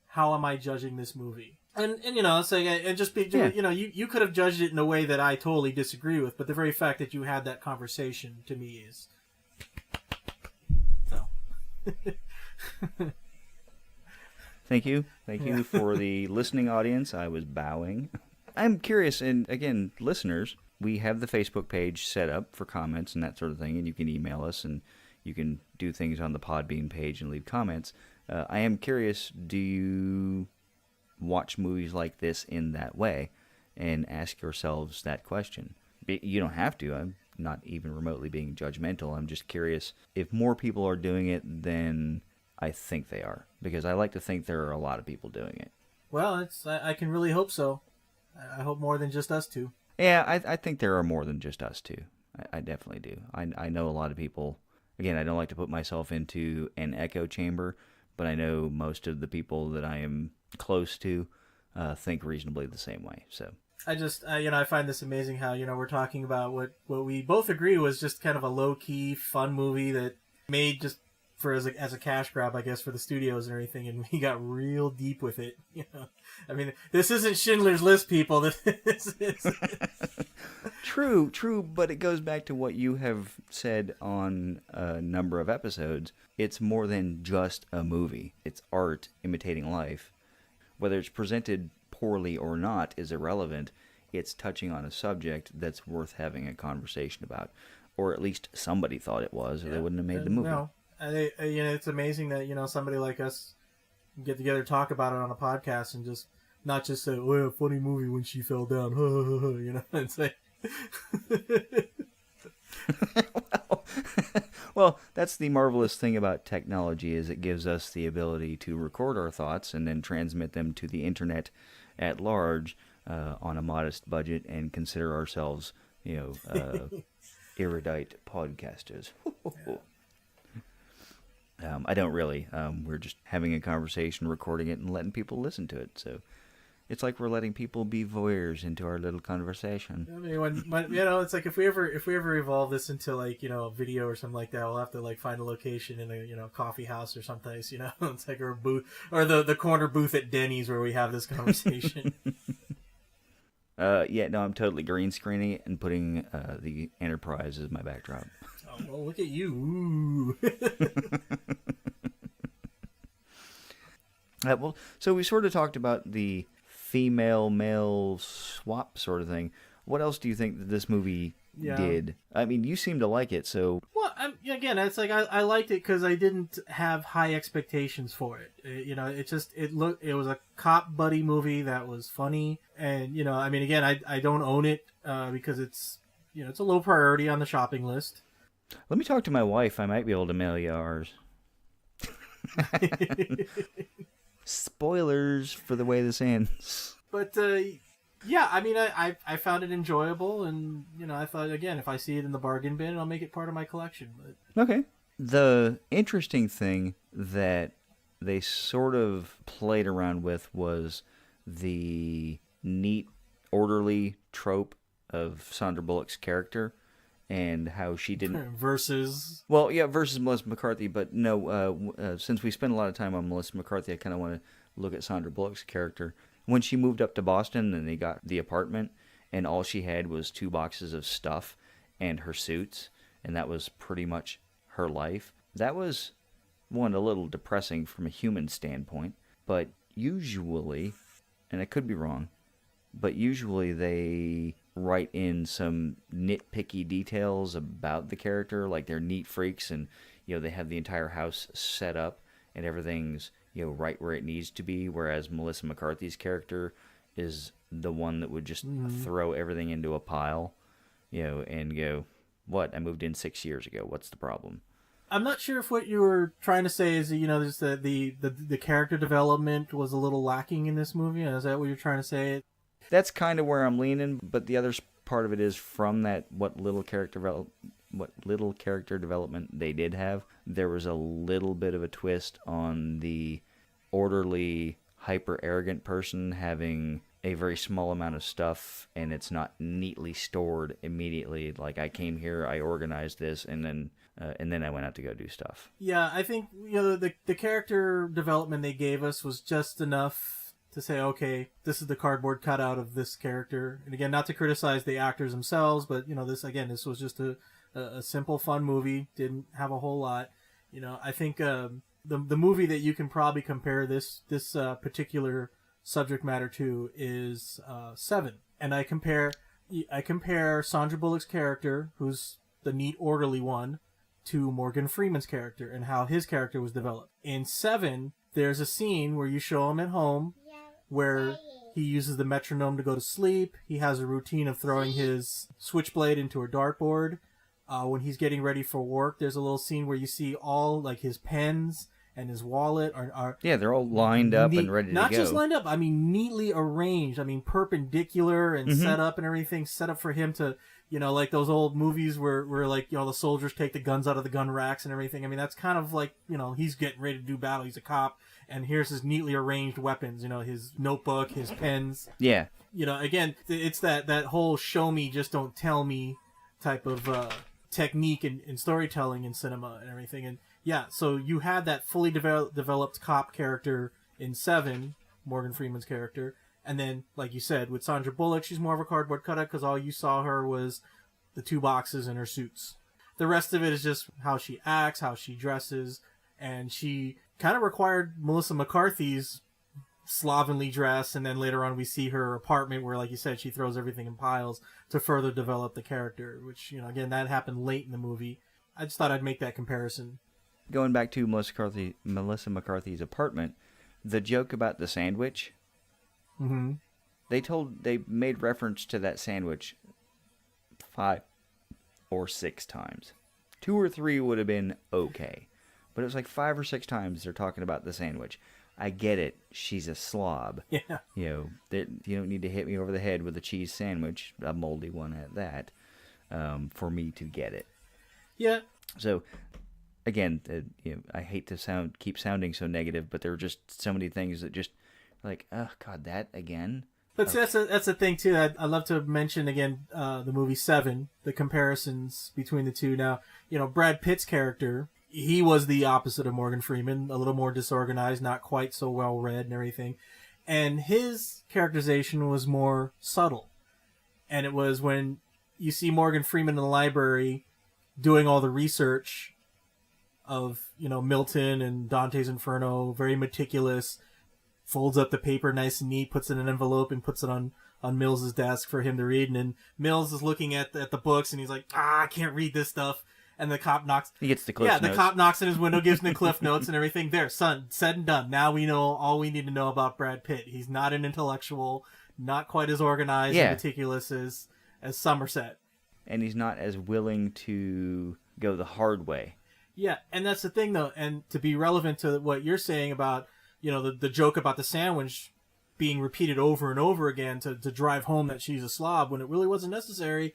How am I judging this movie? And it's like, and just be, you could have judged it in a way that I totally disagree with, but the very fact that you had that conversation to me is so. Thank you for the listening audience. I was bowing. I'm curious, and again, listeners, we have the Facebook page set up for comments and that sort of thing, and you can email us and you can do things on the Podbean page and leave comments. I am curious, do you watch movies like this in that way and ask yourselves that question? You don't have to. I'm not even remotely being judgmental. I'm just curious if more people are doing it than I think they are, because I like to think there are a lot of people doing it. Well, I can really hope so. I hope more than just us two. Yeah, I think there are more than just us two. I definitely do. I know a lot of people. Again, I don't like to put myself into an echo chamber, but I know most of the people that I am close to think reasonably the same way. So I find this amazing how, we're talking about what we both agree was just kind of a low-key, fun movie that made just for as a cash grab, I guess, for the studios and everything, and we got real deep with it. I mean, this isn't Schindler's List, people. This is... True, but it goes back to what you have said on a number of episodes. It's more than just a movie. It's art imitating life. Whether it's presented poorly or not is irrelevant. It's touching on a subject that's worth having a conversation about. Or at least somebody thought it was, or they wouldn't have made the movie. No. It's amazing that, somebody like us can get together, talk about it on a podcast, and just not just say, oh, yeah, funny movie when she fell down, it's like... Well, that's the marvelous thing about technology, is it gives us the ability to record our thoughts and then transmit them to the internet at large on a modest budget and consider ourselves, erudite podcasters. I don't really. We're just having a conversation, recording it, and letting people listen to it. So it's like we're letting people be voyeurs into our little conversation. I mean, it's like if we ever evolve this into a video or something like that, we'll have to find a location in a coffee house or someplace. It's like a booth or the corner booth at Denny's where we have this conversation. I'm totally green screening it and putting the Enterprise as my backdrop. Oh, well, look at you. Well, so we sort of talked about the female-male swap sort of thing. What else do you think that this movie did? I mean, you seem to like it, so... Well, again, it's like I liked it because I didn't have high expectations for it. It was a cop buddy movie that was funny, and again, I don't own it because it's it's a low priority on the shopping list. Let me talk to my wife. I might be able to mail you ours. Spoilers for the way this ends. But I found it enjoyable, and I thought, again, if I see it in the bargain bin, I'll make it part of my collection. But... Okay. The interesting thing that they sort of played around with was the neat, orderly trope of Sandra Bullock's character and how she didn't... Versus... Well, yeah, versus Melissa McCarthy, but no, since we spend a lot of time on Melissa McCarthy, I kind of want to look at Sandra Bullock's character. When she moved up to Boston and they got the apartment, and all she had was 2 boxes of stuff and her suits, and that was pretty much her life. That was, one, a little depressing from a human standpoint, but usually, and I could be wrong, but usually they write in some nitpicky details about the character, like they're neat freaks and, they have the entire house set up and everything's, right where it needs to be, whereas Melissa McCarthy's character is the one that would just throw everything into a pile, and go, what? I moved in 6 years ago. What's the problem? I'm not sure if what you were trying to say is, just that the character development was a little lacking in this movie. Is that what you're trying to say? That's kind of where I'm leaning, but the other part of it is from that what little character development they did have, there was a little bit of a twist on the orderly, hyper-arrogant person having a very small amount of stuff, and it's not neatly stored immediately. Like, I came here, I organized this, and then I went out to go do stuff. Yeah, I think the character development they gave us was just enough to say, okay, this is the cardboard cutout of this character. And again, not to criticize the actors themselves, but this was just a simple, fun movie. Didn't have a whole lot. I think the movie that you can probably compare this particular subject matter to is Seven, and I compare Sandra Bullock's character, who's the neat, orderly one, to Morgan Freeman's character and how his character was developed. In Seven, there's a scene where you show him at home where he uses the metronome to go to sleep. He has a routine of throwing his switchblade into a dartboard. When he's getting ready for work, there's a little scene where you see all like his pens and his wallet are they're all lined up and ready to go. Not just lined up, neatly arranged. perpendicular and set up and everything, set up for him to, like those old movies where like, the soldiers take the guns out of the gun racks and everything. That's kind of like, he's getting ready to do battle. He's a cop, and here's his neatly arranged weapons, his notebook, his pens. Yeah. Again, it's that whole show me, just don't tell me type of technique in storytelling in cinema and everything. And yeah, so you had that fully developed cop character in Seven, Morgan Freeman's character. And then, like you said, with Sandra Bullock, she's more of a cardboard cutout because all you saw her was the 2 boxes and her suits. The rest of it is just how she acts, how she dresses, and she kind of required Melissa McCarthy's slovenly dress, and then later on we see her apartment where, like you said, she throws everything in piles to further develop the character, which, again, that happened late in the movie. I just thought I'd make that comparison. Going back to Melissa McCarthy's apartment, the joke about the sandwich... Mm-hmm. They made reference to that sandwich 5 or 6 times. 2 or 3 would have been okay, but it was like 5 or 6 times they're talking about the sandwich. I get it. She's a slob. Yeah. You don't need to hit me over the head with a cheese sandwich, a moldy one at that, for me to get it. Yeah. So, again, I hate to keep sounding so negative, but there are just so many things that just like, oh God, that again. But see, that's the thing too. I'd love to mention again the movie Seven, the comparisons between the two. Now, Brad Pitt's character, he was the opposite of Morgan Freeman, a little more disorganized, not quite so well read and everything. And his characterization was more subtle. And it was when you see Morgan Freeman in the library doing all the research of, Milton and Dante's Inferno, very meticulous, folds up the paper nice and neat, puts it in an envelope, and puts it on Mills's desk for him to read. And then Mills is looking at the books, and he's like, I can't read this stuff. And the cop knocks... He gets the cliff notes. Yeah, the cop knocks in his window, gives him the cliff notes and everything. There, son, said and done. Now we know all we need to know about Brad Pitt. He's not an intellectual, not quite as organized and meticulous as Somerset. And he's not as willing to go the hard way. Yeah, and that's the thing, though. And to be relevant to what you're saying about, the joke about the sandwich being repeated over and over again to drive home that she's a slob when it really wasn't necessary.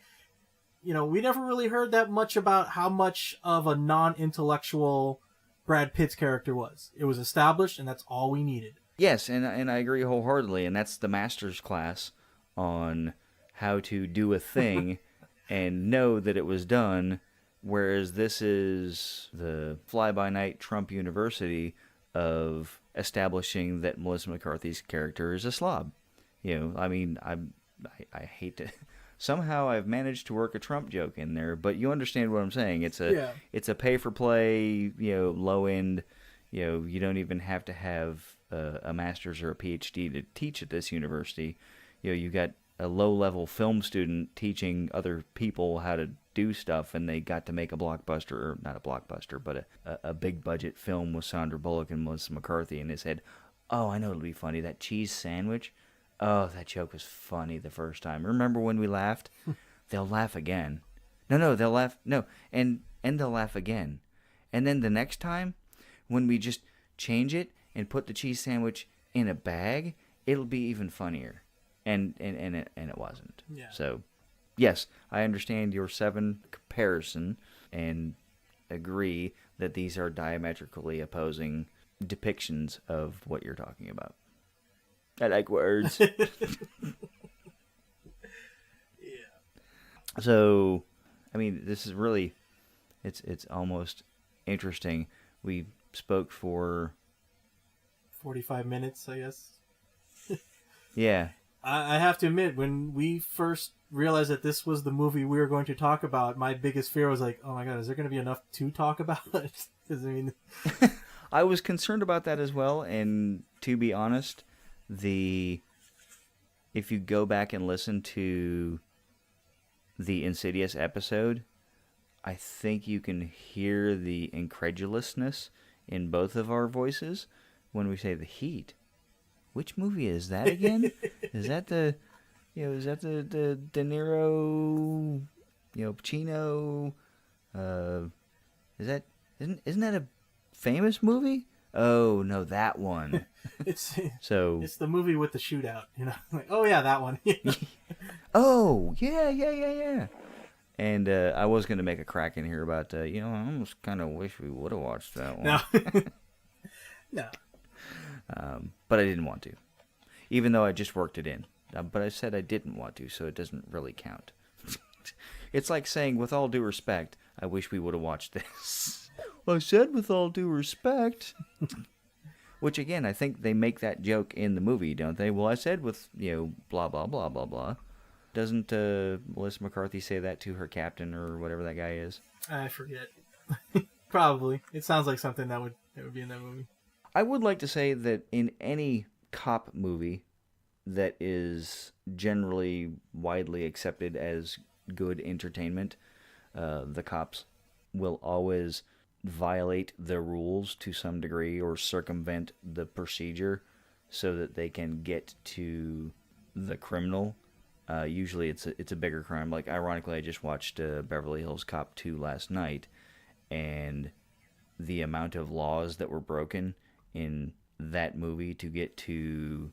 We never really heard that much about how much of a non-intellectual Brad Pitt's character was. It was established, and that's all we needed. Yes, and I agree wholeheartedly, and that's the master's class on how to do a thing and know that it was done, whereas this is the fly-by-night Trump University of establishing that Melissa McCarthy's character is a slob. You know, I mean, I hate to... Somehow I've managed to work a Trump joke in there, but you understand what I'm saying. It's a pay-for-play, low-end, you don't even have to have a master's or a PhD to teach at this university. You got a low-level film student teaching other people how to do stuff, and they got to make a blockbuster, or not a blockbuster, but a big-budget film with Sandra Bullock and Melissa McCarthy, and they said, oh, I know it'll be funny, that cheese sandwich. Oh, that joke was funny the first time. Remember when we laughed? They'll laugh again. No, they'll laugh. No, and they'll laugh again. And then the next time, when we just change it and put the cheese sandwich in a bag, it'll be even funnier. And it wasn't. Yeah. So, yes, I understand your 7 comparison and agree that these are diametrically opposing depictions of what you're talking about. I like words. Yeah. So, I mean, this is really, it's almost interesting. We spoke for 45 minutes, I guess. Yeah. I have to admit, when we first realized that this was the movie we were going to talk about, my biggest fear was like, oh my god, is there going to be enough to talk about? Because, I mean... I was concerned about that as well, and to be honest... If you go back and listen to the Insidious episode, I think you can hear the incredulousness in both of our voices when we say The Heat. Which movie is that again? Is that the DeNiro, Pacine, isn't that a famous movie? Oh, no, that one. It's So the movie with the shootout, Like, oh yeah, that one. Oh, yeah. And I was going to make a crack in here about, I almost kind of wish we would have watched that one. No. But I didn't want to. Even though I just worked it in. But I said I didn't want to, so it doesn't really count. It's like saying, with all due respect, I wish we would have watched this. I said with all due respect. Which, again, I think they make that joke in the movie, don't they? Well, I said with, blah, blah, blah, blah, blah. Doesn't Melissa McCarthy say that to her captain or whatever that guy is? I forget. Probably. It sounds like something that would be in that movie. I would like to say that in any cop movie that is generally widely accepted as good entertainment, the cops will always violate the rules to some degree or circumvent the procedure so that they can get to the criminal. Usually it's a bigger crime. Like, ironically, I just watched Beverly Hills Cop 2 last night, and the amount of laws that were broken in that movie to get to...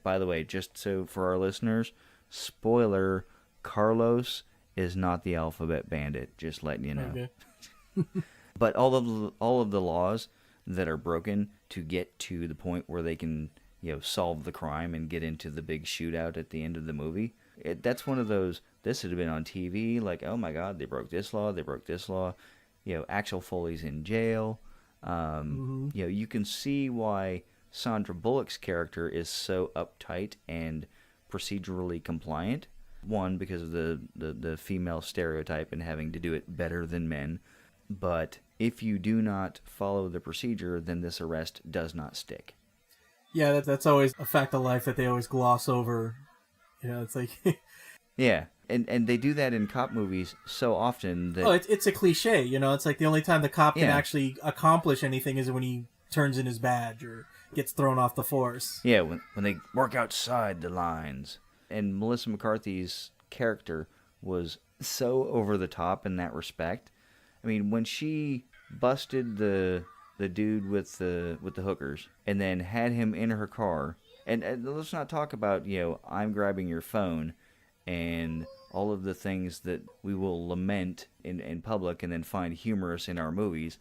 by the way, just so for our listeners, spoiler, Carlos is not the alphabet bandit, just letting you know. Okay. But all of the laws that are broken to get to the point where they can, solve the crime and get into the big shootout at the end of the movie. That's one of those, this had been on TV, like, oh my god, they broke this law, Axel Foley's in jail. You can see why Sandra Bullock's character is so uptight and procedurally compliant. One, because of the female stereotype and having to do it better than men. But if you do not follow the procedure, then this arrest does not stick. Yeah, that's always a fact of life that they always gloss over. It's like... Yeah, and they do that in cop movies so often that... Oh, it's a cliche, It's like the only time the cop can Yeah. actually accomplish anything is when he turns in his badge or gets thrown off the force. Yeah, when they work outside the lines. And Melissa McCarthy's character was so over the top in that respect. I mean, when she busted the dude with the hookers and then had him in her car, and let's not talk about, I'm grabbing your phone and all of the things that we will lament in public and then find humorous in our movies.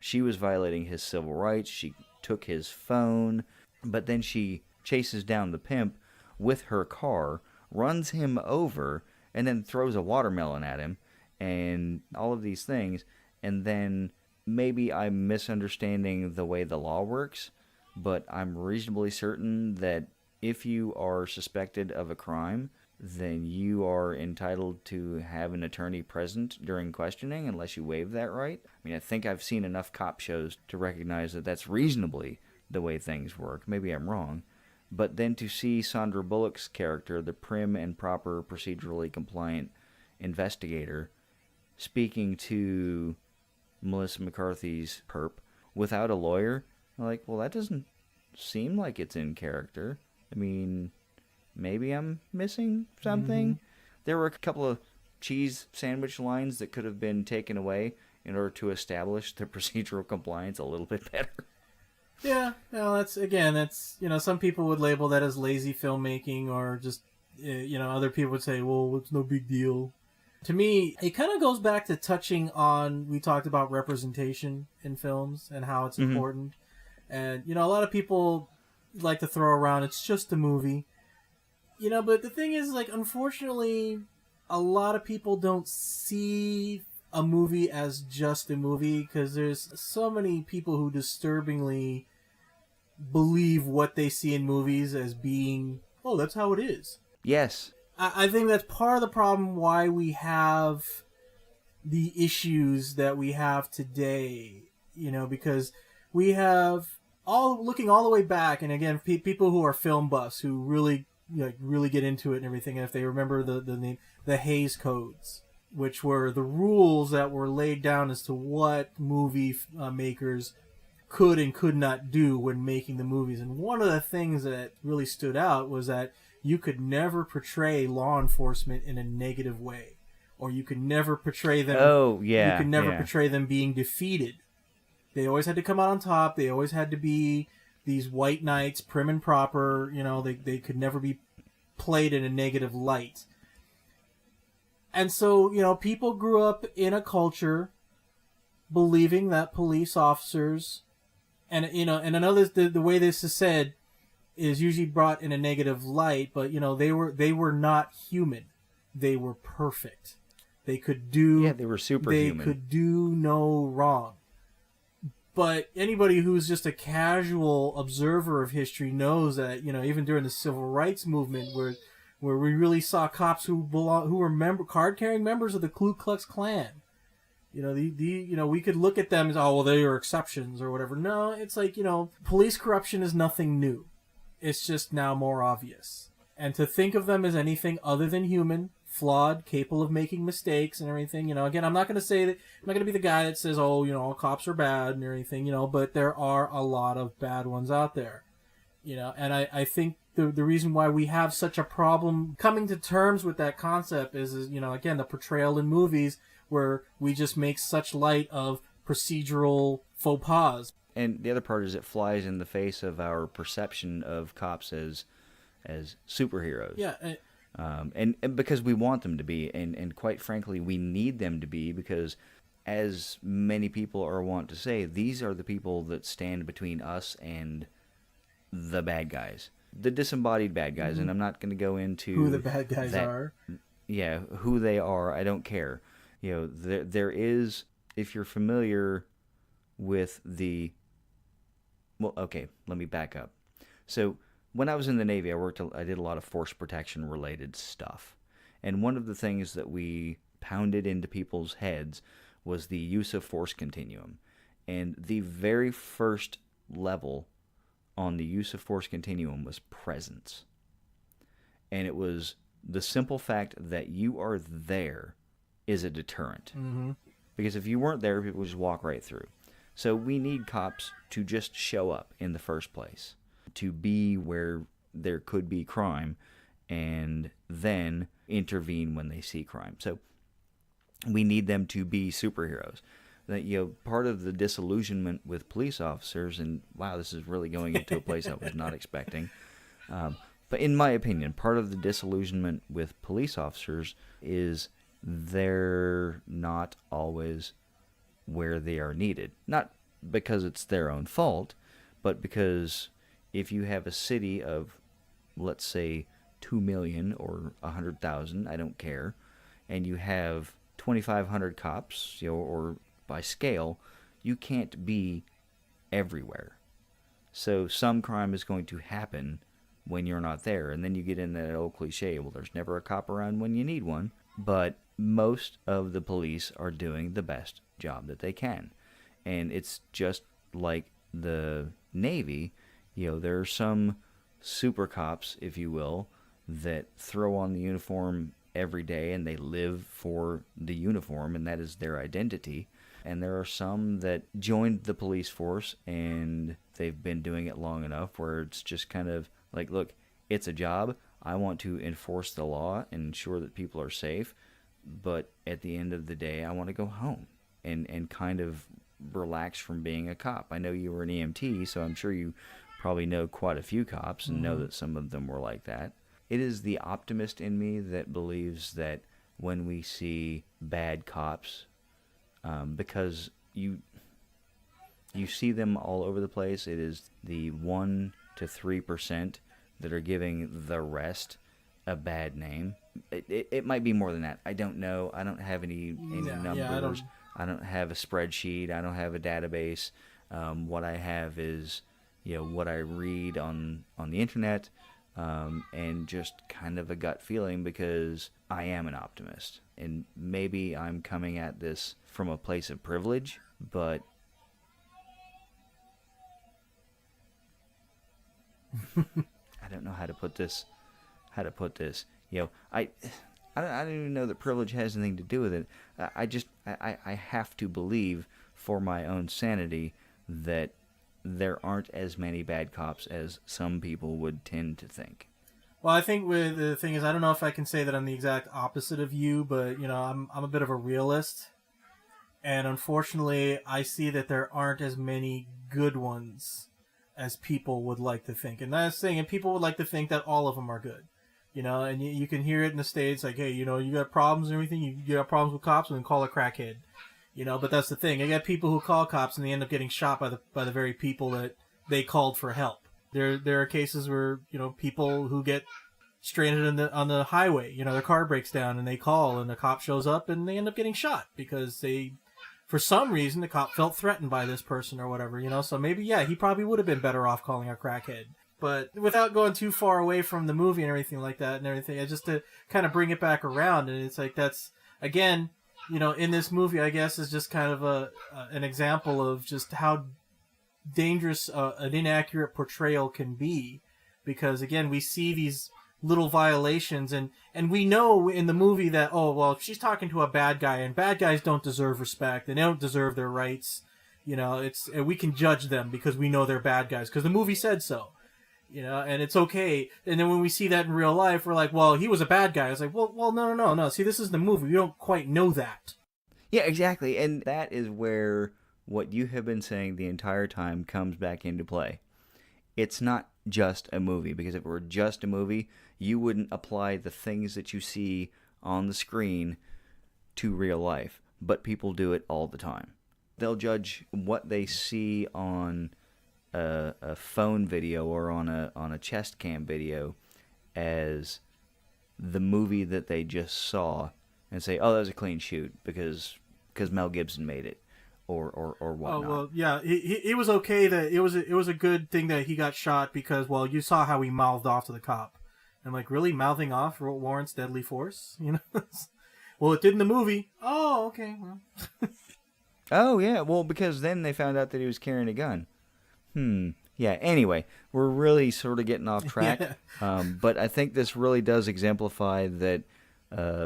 she was violating his civil rights. She took his phone, but then she chases down the pimp with her car, runs him over, and then throws a watermelon at him, and all of these things. And then maybe I'm misunderstanding the way the law works, but I'm reasonably certain that if you are suspected of a crime, then you are entitled to have an attorney present during questioning unless you waive that right. I mean, I think I've seen enough cop shows to recognize that that's reasonably the way things work. Maybe I'm wrong. But then to see Sandra Bullock's character, the prim and proper, procedurally compliant investigator, speaking to Melissa McCarthy's perp without a lawyer, I'm like, well, that doesn't seem like it's in character. I mean, maybe I'm missing something. There were a couple of cheese sandwich lines that could have been taken away in order to establish the procedural compliance a little bit better. Yeah, no, that's, some people would label that as lazy filmmaking, or just, other people would say, well, it's no big deal. To me, it kind of goes back to touching on, we talked about representation in films and how it's important. And, a lot of people like to throw around, it's just a movie. But the thing is, unfortunately, a lot of people don't see a movie as just a movie, because there's so many people who disturbingly believe what they see in movies as being, oh, that's how it is. Yes. I think that's part of the problem why we have the issues that we have today, because we have looking all the way back, and again, people who are film buffs who really get into it and everything, and if they remember the Hays Codes, which were the rules that were laid down as to what movie makers could and could not do when making the movies. And one of the things that really stood out was that you could never portray law enforcement in a negative way, or you could never portray them. Oh, yeah. You could never portray them being defeated. They always had to come out on top. They always had to be these white knights, prim and proper. They could never be played in a negative light. And so, people grew up in a culture believing that police officers, and I know this, the way this is said is usually brought in a negative light, but they were not human. They were perfect. They could do. Yeah, they were superhuman. They could do no wrong. But anybody who's just a casual observer of history knows that, even during the civil rights movement, where we really saw cops who were card-carrying members of the Ku Klux Klan. We could look at them as, oh, well, they are exceptions or whatever. No, it's like, police corruption is nothing new. It's just now more obvious. And to think of them as anything other than human, flawed, capable of making mistakes and everything, again, I'm not going to be the guy that says, oh, all cops are bad and everything, but there are a lot of bad ones out there. And I think the reason why we have such a problem coming to terms with that concept is again, the portrayal in movies where we just make such light of procedural faux pas. And the other part is it flies in the face of our perception of cops as superheroes. Yeah. And because we want them to be, and quite frankly, we need them to be, because as many people are wont to say, these are the people that stand between us and the bad guys. The disembodied bad guys, and I'm not going to go into who the bad guys are. Yeah, who they are, I don't care. There is, if you're familiar with the... Well, okay, let me back up. So, when I was in the Navy, I did a lot of force protection related stuff. And one of the things that we pounded into people's heads was the use of force continuum. And the very first level on the use of force continuum was presence. And it was the simple fact that you are there is a deterrent. Mm-hmm. Because if you weren't there, people would just walk right through. So we need cops to just show up in the first place, to be where there could be crime, and then intervene when they see crime. So we need them to be superheroes. That part of the disillusionment with police officers, and wow, this is really going into a place I was not expecting. But in my opinion, part of the disillusionment with police officers is they're not always where they are needed. Not because it's their own fault, but because if you have a city of, let's say, 2 million or 100,000, I don't care, and you have 2,500 cops, or by scale, you can't be everywhere. So some crime is going to happen when you're not there, and then you get in that old cliche, well, there's never a cop around when you need one, but most of the police are doing the best job that they can. And it's just like the Navy, there are some super cops, if you will, that throw on the uniform every day and they live for the uniform and that is their identity. And there are some that joined the police force and they've been doing it long enough where it's just kind of like, look, it's a job. I want to enforce the law and ensure that people are safe. But at the end of the day, I want to go home and kind of relax from being a cop. I know you were an EMT, so I'm sure you probably know quite a few cops and know that some of them were like that. It is the optimist in me that believes that when we see bad cops, because you see them all over the place, it is the 1 to 3% that are giving the rest a bad name. It might be more than that. I don't know. I don't have any numbers. I don't have a spreadsheet. I don't have a database. What I have is what I read on the internet, and just kind of a gut feeling because I am an optimist. And maybe I'm coming at this from a place of privilege, but I don't know how to put this. I don't even know that privilege has anything to do with it. I have to believe for my own sanity that there aren't as many bad cops as some people would tend to think. Well, I think with the thing is, I don't know if I can say that I'm the exact opposite of you, but I'm a bit of a realist, and unfortunately, I see that there aren't as many good ones as people would like to think. And that's the thing, and people would like to think that all of them are good. And you can hear it in the States, like, hey, you got problems and everything, you got problems with cops, and then call a crackhead. But that's the thing. You got people who call cops and they end up getting shot by the very people that they called for help. There are cases where, people who get stranded on the highway, their car breaks down and they call and the cop shows up and they end up getting shot because for some reason, the cop felt threatened by this person or whatever, So maybe, he probably would have been better off calling a crackhead. But without going too far away from the movie and everything like that and everything, just to kind of bring it back around, and it's like that's, again, in this movie, I guess, is just kind of an example of just how dangerous an inaccurate portrayal can be. Because, again, we see these little violations, and we know in the movie that, oh, well, she's talking to a bad guy, and bad guys don't deserve respect, and they don't deserve their rights. We can judge them because we know they're bad guys, because the movie said so. And it's okay. And then when we see that in real life, we're like, well, he was a bad guy. It's like, well, no. See, this is the movie. We don't quite know that. Yeah, exactly. And that is where what you have been saying the entire time comes back into play. It's not just a movie, because if it were just a movie, you wouldn't apply the things that you see on the screen to real life. But people do it all the time. They'll judge what they see on a phone video or on a chest cam video as the movie that they just saw and say, oh, that was a clean shoot because Mel Gibson made it or whatnot. Oh, well, yeah, it was okay that it was a good thing that he got shot because, well, you saw how he mouthed off to the cop. I'm like, really? Mouthing off warrants deadly force? Well, it did in the movie. Oh, okay. Well. Oh, yeah. Well, because then they found out that he was carrying a gun. Yeah, anyway, we're really sort of getting off track. Yeah. But I think this really does exemplify that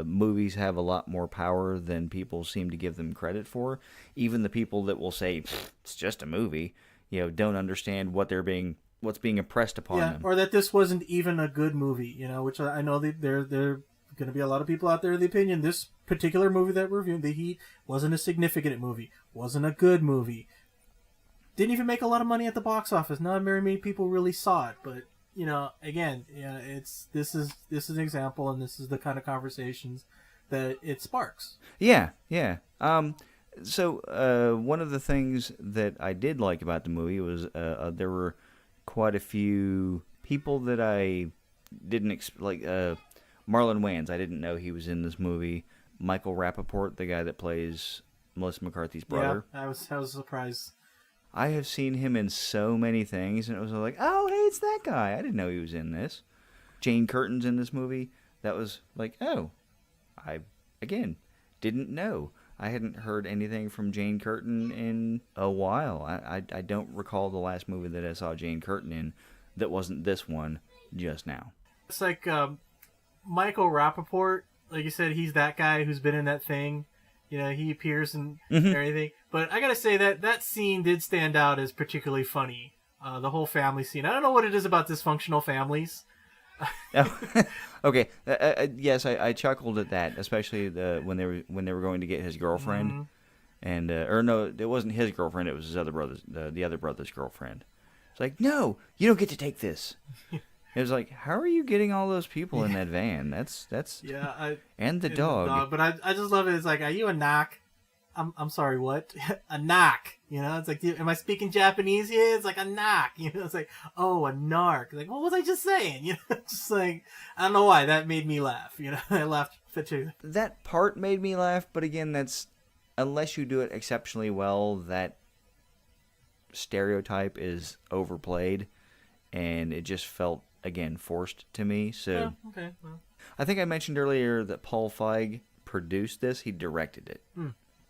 movies have a lot more power than people seem to give them credit for. Even the people that will say, it's just a movie, don't understand what's being impressed upon them. Or that this wasn't even a good movie, which I know that there are going to be a lot of people out there of the opinion this particular movie that we're reviewing, The Heat, wasn't a significant movie, wasn't a good movie. Didn't even make a lot of money at the box office. Not very many people really saw it, but again, this is an example, and this is the kind of conversations that it sparks. Yeah. So one of the things that I did like about the movie was there were quite a few people that I didn't like. Marlon Wayans, I didn't know he was in this movie. Michael Rappaport, the guy that plays Melissa McCarthy's brother. Yeah, I was surprised. I have seen him in so many things, and it was like, oh, hey, it's that guy. I didn't know he was in this. Jane Curtin's in this movie. That was like, oh, I, again, didn't know. I hadn't heard anything from Jane Curtin in a while. I don't recall the last movie that I saw Jane Curtin in that wasn't this one just now. It's like Michael Rappaport, like you said, he's that guy who's been in that thing. You know, he appears in everything. But I gotta say that scene did stand out as particularly funny. The whole family scene. I don't know what it is about dysfunctional families. Okay. Yes, I chuckled at that, especially when they were going to get his girlfriend, and or no, it wasn't his girlfriend. It was his other brother's, the other brother's girlfriend. It's like, no, you don't get to take this. It was like, how are you getting all those people in that van? That's yeah, and the dog. But I just love it. It's like, are you a knock? I'm sorry, what? A knock. You know, it's like, am I speaking Japanese here? It's like a knock. You know, it's like, oh, a narc. Like, what was I just saying? You know, just like, I don't know why that made me laugh. You know, I laughed too. That part made me laugh, but again, that's unless you do it exceptionally well, that stereotype is overplayed, and it just felt again forced to me. So Yeah, okay. Well. I think I mentioned earlier that Paul Feig produced this. He directed it.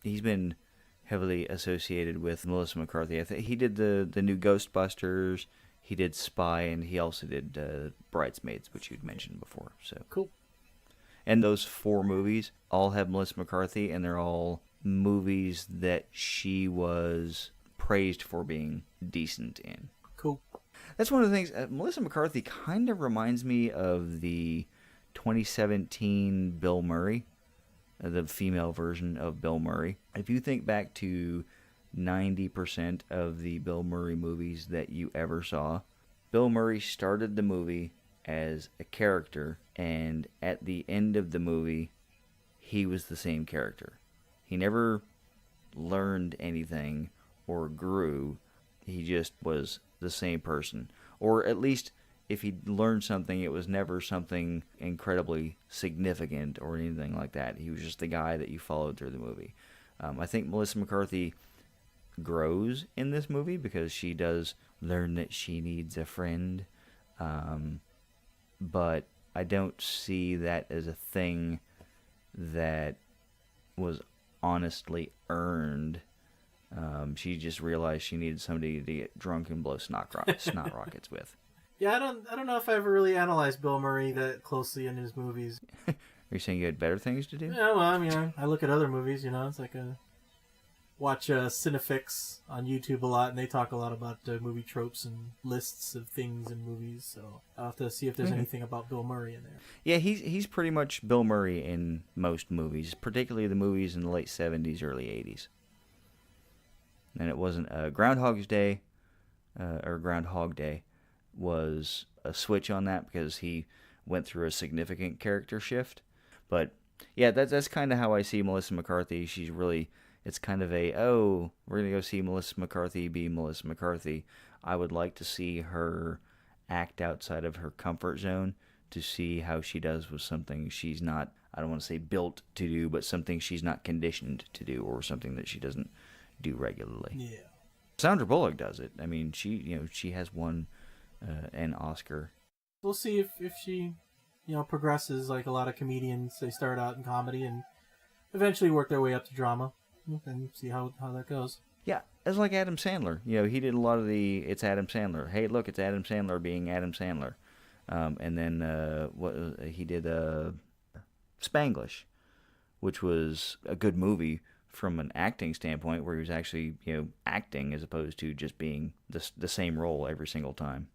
He's been heavily associated with Melissa McCarthy. I think he did the new Ghostbusters. He did Spy, and he also did Bridesmaids, which you'd mentioned before. So Cool. And those 4 movies all have Melissa McCarthy, and they're all movies that she was praised for being decent in. Cool. That's one of the things. Melissa McCarthy kind of reminds me of the 2017 Bill Murray, the female version of Bill Murray. If you think back to 90% of the Bill Murray movies that you ever saw, Bill Murray started the movie as a character, and at the end of the movie, he was the same character. He never learned anything or grew. He just was the same person. Or at least if he learned something, it was never something incredibly significant or anything like that. He was just the guy that you followed through the movie. I think Melissa McCarthy grows in this movie because she does learn that she needs a friend. But I don't see that as a thing that was honestly earned. She just realized she needed somebody to get drunk and blow snot rockets with. Yeah, I don't know if I ever really analyzed Bill Murray that closely in his movies. Are you saying you had better things to do? Yeah, well, I mean, I look at other movies, you know, it's like watch Cinefix on YouTube a lot, and they talk a lot about movie tropes and lists of things in movies, so I'll have to see if there's anything about Bill Murray in there. Yeah, he's pretty much Bill Murray in most movies, particularly the movies in the late 70s, early 80s. And it wasn't Groundhog Day was a switch on that because he went through a significant character shift. But yeah, that's kind of how I see Melissa McCarthy. She's really, it's kind of we're going to go see Melissa McCarthy be Melissa McCarthy. I would like to see her act outside of her comfort zone to see how she does with something she's not, I don't want to say built to do, but something she's not conditioned to do, or something that she doesn't do regularly. Yeah. Sandra Bullock does it. I mean, she has won an Oscar. We'll see if she, progresses like a lot of comedians. They start out in comedy and eventually work their way up to drama, and see how that goes. Yeah, it's like Adam Sandler. He did a lot of the "It's Adam Sandler." Hey, look, it's Adam Sandler being Adam Sandler. And then he did Spanglish, which was a good movie from an acting standpoint, where he was actually acting as opposed to just being the same role every single time.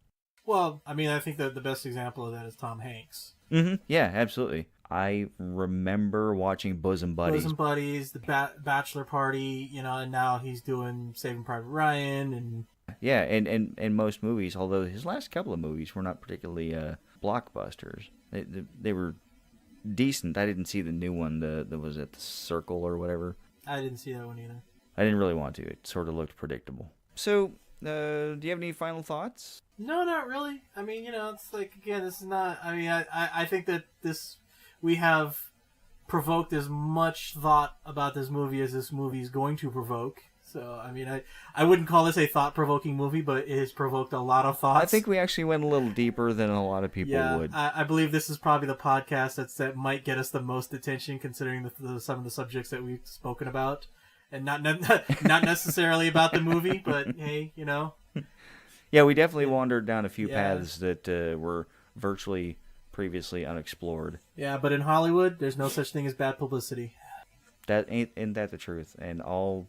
Well, I mean, I think that the best example of that is Tom Hanks. Mm-hmm. Yeah, absolutely. I remember watching Bosom Buddies. Bosom Buddies, the Bachelor Party, and now he's doing Saving Private Ryan, and yeah, and most movies, although his last couple of movies were not particularly blockbusters. They were decent. I didn't see the new one that was at the Circle or whatever. I didn't see that one either. I didn't really want to. It sort of looked predictable. So, do you have any final thoughts? No, not really. I mean, it's like, again, this is not... I mean, I think that we have provoked as much thought about this movie as this movie is going to provoke. So, I mean, I wouldn't call this a thought-provoking movie, but it has provoked a lot of thoughts. I think we actually went a little deeper than a lot of people would. I believe this is probably the podcast that might get us the most attention, considering some of the subjects that we've spoken about. And not necessarily about the movie, but hey, Yeah, we definitely wandered down a few paths that were virtually previously unexplored. Yeah, but in Hollywood, there's no such thing as bad publicity. Isn't that the truth? And all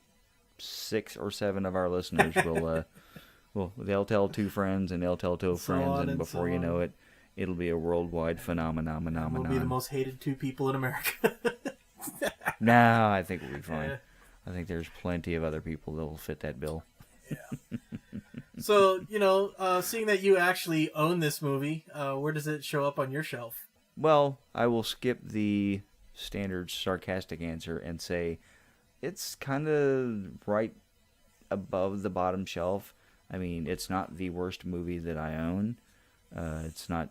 6 or 7 of our listeners they'll tell 2 friends and they'll tell 2 friends, and before you know it, it'll be a worldwide phenomenon. We'll be the most hated 2 people in America. No, I think we'll be fine. Yeah. I think there's plenty of other people that will fit that bill. Yeah. So, seeing that you actually own this movie, where does it show up on your shelf? Well, I will skip the standard sarcastic answer and say it's kind of right above the bottom shelf. I mean, it's not the worst movie that I own. It's not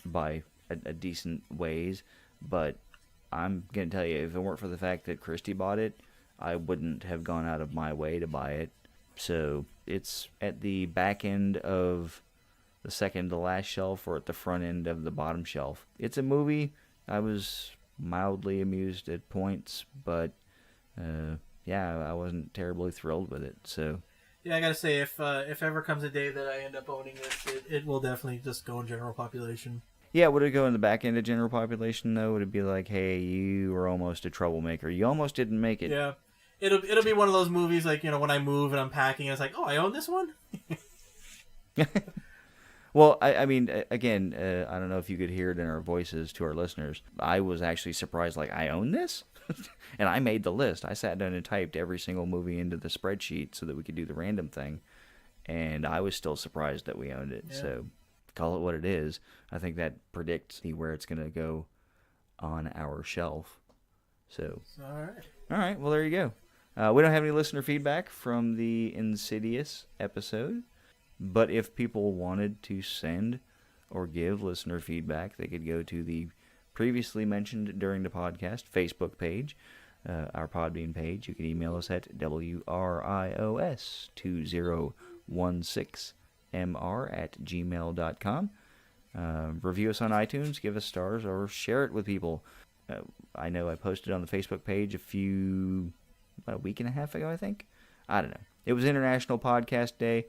by a decent ways, but I'm going to tell you, if it weren't for the fact that Christy bought it, I wouldn't have gone out of my way to buy it. So it's at the back end of the second to last shelf, or at the front end of the bottom shelf. It's a movie. I was mildly amused at points, but I wasn't terribly thrilled with it. So yeah, I gotta say, if ever comes a day that I end up owning it will definitely just go in general population. Yeah, would it go in the back end of general population though? Would it be like, hey, you were almost a troublemaker, you almost didn't make it? Yeah. It'll be one of those movies like, when I move and I'm packing, it's like, oh, I own this one? Well, I mean, again, I don't know if you could hear it in our voices to our listeners. I was actually surprised, like, I own this? And I made the list. I sat down and typed every single movie into the spreadsheet so that we could do the random thing. And I was still surprised that we owned it. Yeah. So call it what it is. I think that predicts where it's going to go on our shelf. So, all right. Well, there you go. We don't have any listener feedback from the Insidious episode, but if people wanted to send or give listener feedback, they could go to the previously mentioned during the podcast Facebook page, our Podbean page. You can email us at wrios2016mr@gmail.com. Review us on iTunes, give us stars, or share it with people. I know I posted on the Facebook page about a week and a half ago, I think. I don't know. It was International Podcast Day.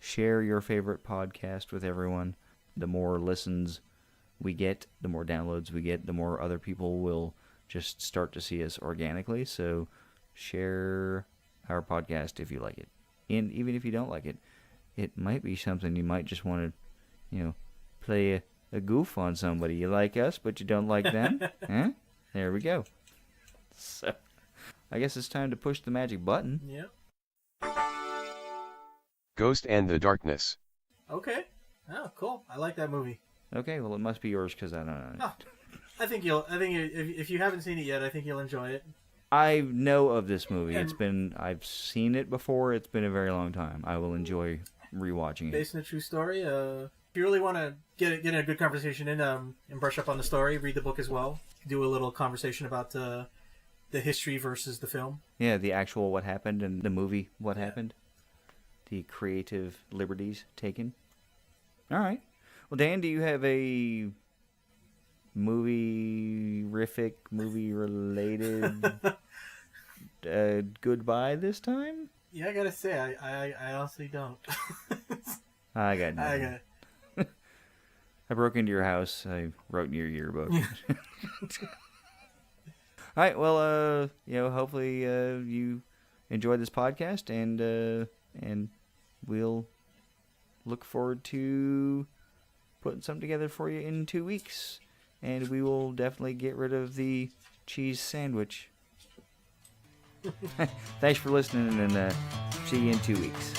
Share your favorite podcast with everyone. The more listens we get, the more downloads we get, the more other people will just start to see us organically. So share our podcast if you like it. And even if you don't like it, it might be something you might just want to, play a goof on somebody. You like us, but you don't like them? Huh? There we go. So I guess it's time to push the magic button. Yep. Ghost and the Darkness. Okay. Oh, cool. I like that movie. Okay, well, it must be yours because I don't know. Oh, I think if you haven't seen it yet, I think you'll enjoy it. I know of this movie. I've seen it before. It's been a very long time. I will enjoy rewatching it. Based on a true story. If you really want to get in a good conversation and brush up on the story, read the book as well. Do a little conversation about the history versus the film. Yeah, the actual what happened and the movie what happened. The creative liberties taken. All right. Well, Dan, do you have a movie-related goodbye this time? Yeah, I gotta say, I honestly don't. I got nothing. I broke into your house. I wrote in your yearbook. All right. Well, hopefully you enjoyed this podcast, and we'll look forward to putting something together for you in 2 weeks, and we will definitely get rid of the cheese sandwich. Thanks for listening, and see you in 2 weeks.